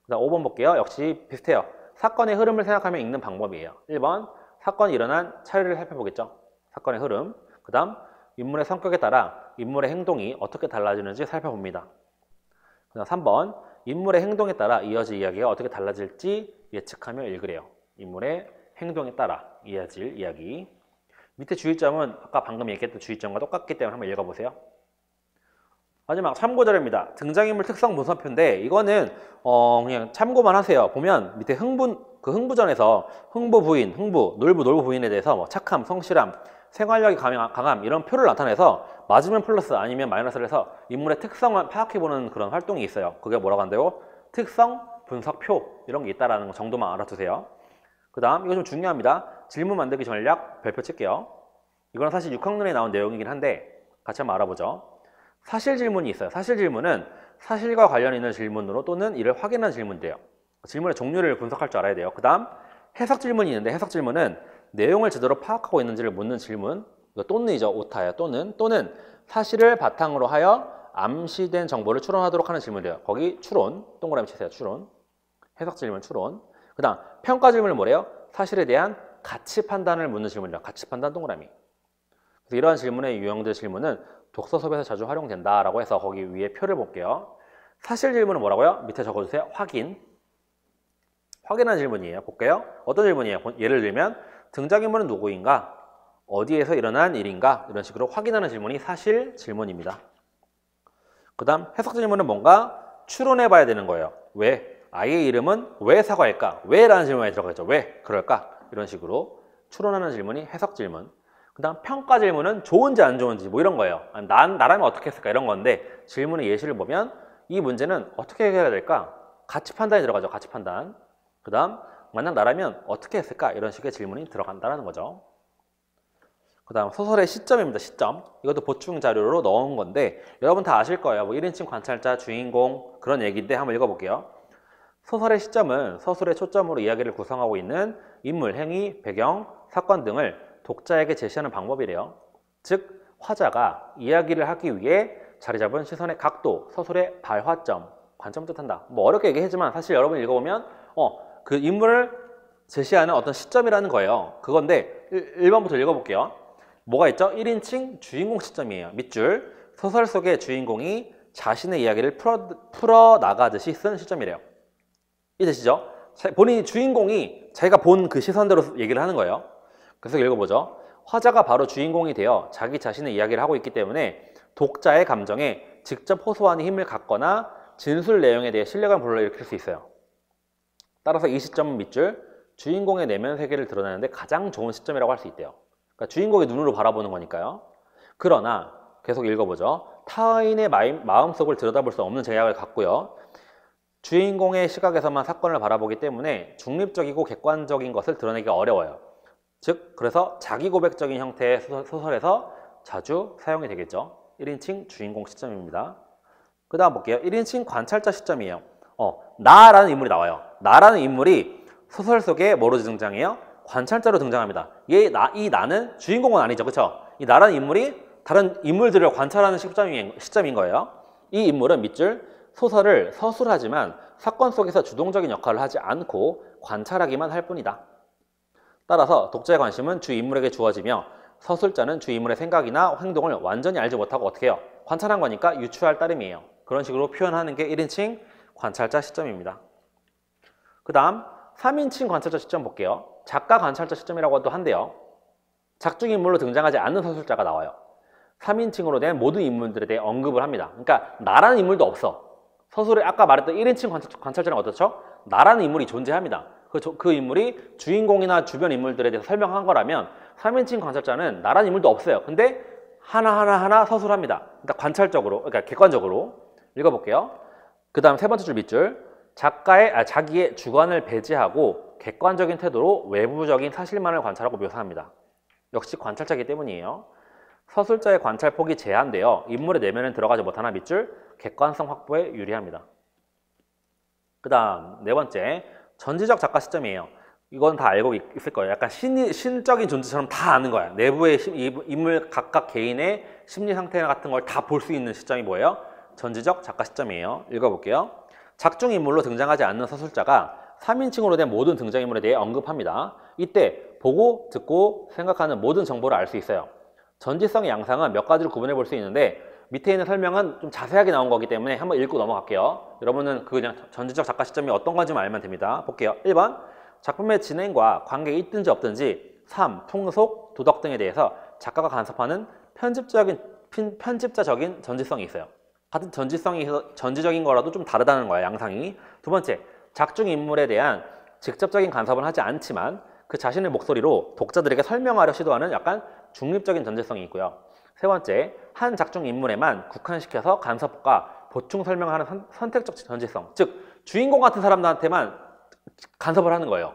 그 다음 5번 볼게요. 역시 비슷해요. 사건의 흐름을 생각하며 읽는 방법이에요. 1번, 사건이 일어난 차례를 살펴보겠죠. 사건의 흐름. 그 다음, 인물의 성격에 따라 인물의 행동이 어떻게 달라지는지 살펴봅니다. 그 다음 3번, 인물의 행동에 따라 이어질 이야기가 어떻게 달라질지 예측하며 읽으래요. 인물의 행동에 따라 이어질 이야기. 밑에 주의점은 아까 방금 얘기했던 주의점과 똑같기 때문에 한번 읽어보세요. 마지막 참고자료입니다. 등장인물 특성 분석표인데 이거는 그냥 참고만 하세요. 보면 밑에 흥부전에서 흥부 부인, 흥부, 놀부, 놀부 부인에 대해서 뭐 착함, 성실함, 생활력이 강함 이런 표를 나타내서 맞으면 플러스 아니면 마이너스를 해서 인물의 특성을 파악해보는 그런 활동이 있어요. 그게 뭐라고 한대요? 특성 분석표 이런 게 있다라는 정도만 알아두세요. 그 다음 이거 좀 중요합니다. 질문 만들기 전략 별표 칠게요. 이건 사실 6학년에 나온 내용이긴 한데 같이 한번 알아보죠. 사실 질문이 있어요. 사실 질문은 사실과 관련 있는 질문으로 또는 이를 확인하는 질문인데요. 질문의 종류를 분석할 줄 알아야 돼요. 그 다음 해석 질문이 있는데 해석 질문은 내용을 제대로 파악하고 있는지를 묻는 질문. 이거 또는이죠. 오타예요. 또는 사실을 바탕으로 하여 암시된 정보를 추론하도록 하는 질문이에요. 거기 추론, 동그라미 치세요. 추론. 해석 질문 추론. 그 다음 평가 질문은 뭐래요? 사실에 대한 가치 판단을 묻는 질문이에요. 가치 판단 동그라미. 그래서 이러한 질문의 유형들 질문은 독서 수업에서 자주 활용된다라고 해서 거기 위에 표를 볼게요. 사실 질문은 뭐라고요? 밑에 적어주세요. 확인하는 질문이에요. 볼게요. 어떤 질문이에요? 예를 들면 등장인물은 누구인가? 어디에서 일어난 일인가? 이런 식으로 확인하는 질문이 사실 질문입니다. 그 다음 해석 질문은 뭔가 추론해 봐야 되는 거예요. 왜? 아이의 이름은 왜 사과일까? 왜? 라는 질문에 들어가죠. 왜? 그럴까? 이런 식으로 추론하는 질문이 해석 질문. 그 다음 평가 질문은 좋은지 안 좋은지 뭐 이런 거예요. 나라면 어떻게 했을까? 이런 건데 질문의 예시를 보면 이 문제는 어떻게 해결해야 될까? 가치 판단이 들어가죠. 가치 판단. 그 다음 만약 나라면 어떻게 했을까? 이런 식의 질문이 들어간다는 거죠. 그 다음 소설의 시점입니다. 시점. 이것도 보충 자료로 넣은 건데 여러분 다 아실 거예요. 뭐 1인칭 관찰자, 주인공 그런 얘기인데 한번 읽어볼게요. 소설의 시점은 서술의 초점으로 이야기를 구성하고 있는 인물, 행위, 배경, 사건 등을 독자에게 제시하는 방법이래요. 즉 화자가 이야기를 하기 위해 자리 잡은 시선의 각도, 서술의 발화점, 관점을 뜻한다. 뭐 어렵게 얘기하지만 사실 여러분 읽어보면 그 인물을 제시하는 어떤 시점이라는 거예요. 그건데 1번부터 읽어볼게요. 뭐가 있죠? 1인칭 주인공 시점이에요. 밑줄. 소설 속의 주인공이 자신의 이야기를 풀어나가듯이 쓴 시점이래요. 이해되시죠? 본인이 주인공이 자기가 본 그 시선대로 얘기를 하는 거예요. 그래서 읽어보죠. 화자가 바로 주인공이 되어 자기 자신의 이야기를 하고 있기 때문에 독자의 감정에 직접 호소하는 힘을 갖거나 진술 내용에 대해 신뢰감을 불러일으킬 수 있어요. 따라서 이 시점은 밑줄 주인공의 내면 세계를 드러내는데 가장 좋은 시점이라고 할 수 있대요. 그러니까 주인공의 눈으로 바라보는 거니까요. 그러나 계속 읽어보죠. 타인의 마음속을 들여다볼 수 없는 제약을 갖고요. 주인공의 시각에서만 사건을 바라보기 때문에 중립적이고 객관적인 것을 드러내기 어려워요. 즉 그래서 자기 고백적인 형태의 소설에서 자주 사용이 되겠죠. 1인칭 주인공 시점입니다. 그 다음 볼게요. 1인칭 관찰자 시점이에요. 나라는 인물이 나와요. 나라는 인물이 소설 속에 뭐로 등장해요? 관찰자로 등장합니다. 이 나는 주인공은 아니죠. 그렇죠? 이 나라는 인물이 다른 인물들을 관찰하는 시점인 거예요. 이 인물은 밑줄 소설을 서술하지만 사건 속에서 주동적인 역할을 하지 않고 관찰하기만 할 뿐이다. 따라서 독자의 관심은 주 인물에게 주어지며 서술자는 주 인물의 생각이나 행동을 완전히 알지 못하고 어떻게 해요? 관찰한 거니까 유추할 따름이에요. 그런 식으로 표현하는 게 1인칭 관찰자 시점입니다. 그 다음 3인칭 관찰자 시점 볼게요. 작가 관찰자 시점이라고도 한대요. 작중 인물로 등장하지 않는 서술자가 나와요. 3인칭으로 된 모든 인물들에 대해 언급을 합니다. 그러니까 나라는 인물도 없어. 서술에 아까 말했던 1인칭 관찰자는 어떻죠? 나라는 인물이 존재합니다. 그 인물이 주인공이나 주변 인물들에 대해서 설명한 거라면 3인칭 관찰자는 나라는 인물도 없어요. 근데 하나하나 서술합니다. 그러니까 관찰적으로, 그러니까 객관적으로 읽어볼게요. 그 다음 세 번째 줄 밑줄 자기의 주관을 배제하고 객관적인 태도로 외부적인 사실만을 관찰하고 묘사합니다. 역시 관찰자이기 때문이에요. 서술자의 관찰 폭이 제한되어 인물의 내면에 들어가지 못하나 밑줄 객관성 확보에 유리합니다. 그 다음 네 번째 전지적 작가 시점이에요. 이건 다 알고 있을 거예요. 약간 신적인 존재처럼 다 아는 거야. 내부의 인물 각각 개인의 심리 상태 같은 걸 다 볼 수 있는 시점이 뭐예요? 전지적 작가 시점이에요. 읽어볼게요. 작중 인물로 등장하지 않는 서술자가 3인칭으로 된 모든 등장인물에 대해 언급합니다. 이때 보고, 듣고, 생각하는 모든 정보를 알 수 있어요. 전지성의 양상은 몇 가지로 구분해 볼 수 있는데 밑에 있는 설명은 좀 자세하게 나온 거기 때문에 한번 읽고 넘어갈게요. 여러분은 그냥 전지적 작가 시점이 어떤 건지 알면 됩니다. 볼게요. 1번 작품의 진행과 관계가 있든지 없든지 삶, 풍속, 도덕 등에 대해서 작가가 간섭하는 편집자적인 전지성이 있어요. 같은 전지적인 거라도 좀 다르다는 거야, 양상이. 두 번째, 작중 인물에 대한 직접적인 간섭은 하지 않지만 그 자신의 목소리로 독자들에게 설명하려 시도하는 약간 중립적인 전지성이 있고요. 세 번째, 한 작중 인물에만 국한시켜서 간섭과 보충 설명하는 선택적 전지성. 즉, 주인공 같은 사람들한테만 간섭을 하는 거예요.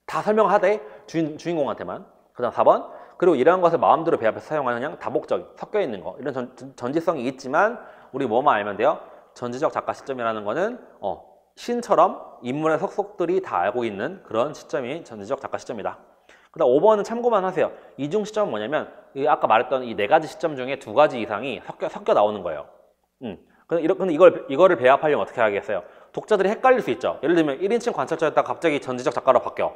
다 설명하되 주인공한테만. 그 다음 4번, 그리고 이러한 것을 마음대로 배합해서 사용하는 그냥 다목적인, 섞여 있는 거. 이런 전지성이 있지만 우리 뭐만 알면 돼요? 전지적 작가 시점이라는 거는 신처럼 인물의 속속들이 다 알고 있는 그런 시점이 전지적 작가 시점이다. 그 다음 5번은 참고만 하세요. 이중 시점은 뭐냐면 아까 말했던 이 네 가지 시점 중에 두 가지 이상이 섞여 나오는 거예요. 근데 이거를 배합하려면 어떻게 하겠어요? 독자들이 헷갈릴 수 있죠. 예를 들면 1인칭 관찰자였다가 갑자기 전지적 작가로 바뀌어.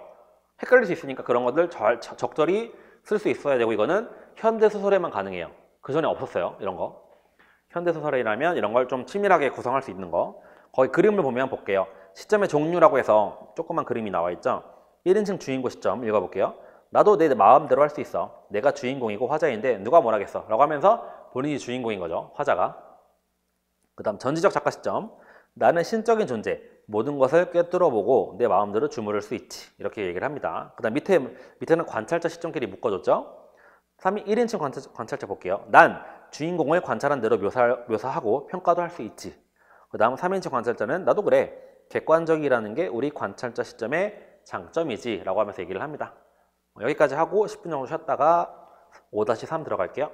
헷갈릴 수 있으니까 그런 것들 적절히 쓸 수 있어야 되고 이거는 현대소설에만 가능해요. 그 전에 없었어요. 이런 거. 현대소설이라면 이런 걸 좀 치밀하게 구성할 수 있는 거. 거기 그림을 보면 볼게요. 시점의 종류라고 해서 조그만 그림이 나와 있죠. 1인칭 주인공 시점 읽어볼게요. 나도 내 마음대로 할 수 있어. 내가 주인공이고 화자인데 누가 뭘 하겠어? 라고 하면서 본인이 주인공인 거죠. 화자가. 그 다음 전지적 작가 시점. 나는 신적인 존재. 모든 것을 꿰뚫어보고 내 마음대로 주무를 수 있지. 이렇게 얘기를 합니다. 그 다음 밑에는 관찰자 시점끼리 묶어줬죠. 1인칭 관찰자 볼게요. 난 주인공을 관찰한 대로 묘사하고 평가도 할 수 있지. 그 다음 3인칭 관찰자는 나도 그래. 객관적이라는 게 우리 관찰자 시점의 장점이지 라고 하면서 얘기를 합니다. 여기까지 하고 10분 정도 쉬었다가 5-3 들어갈게요.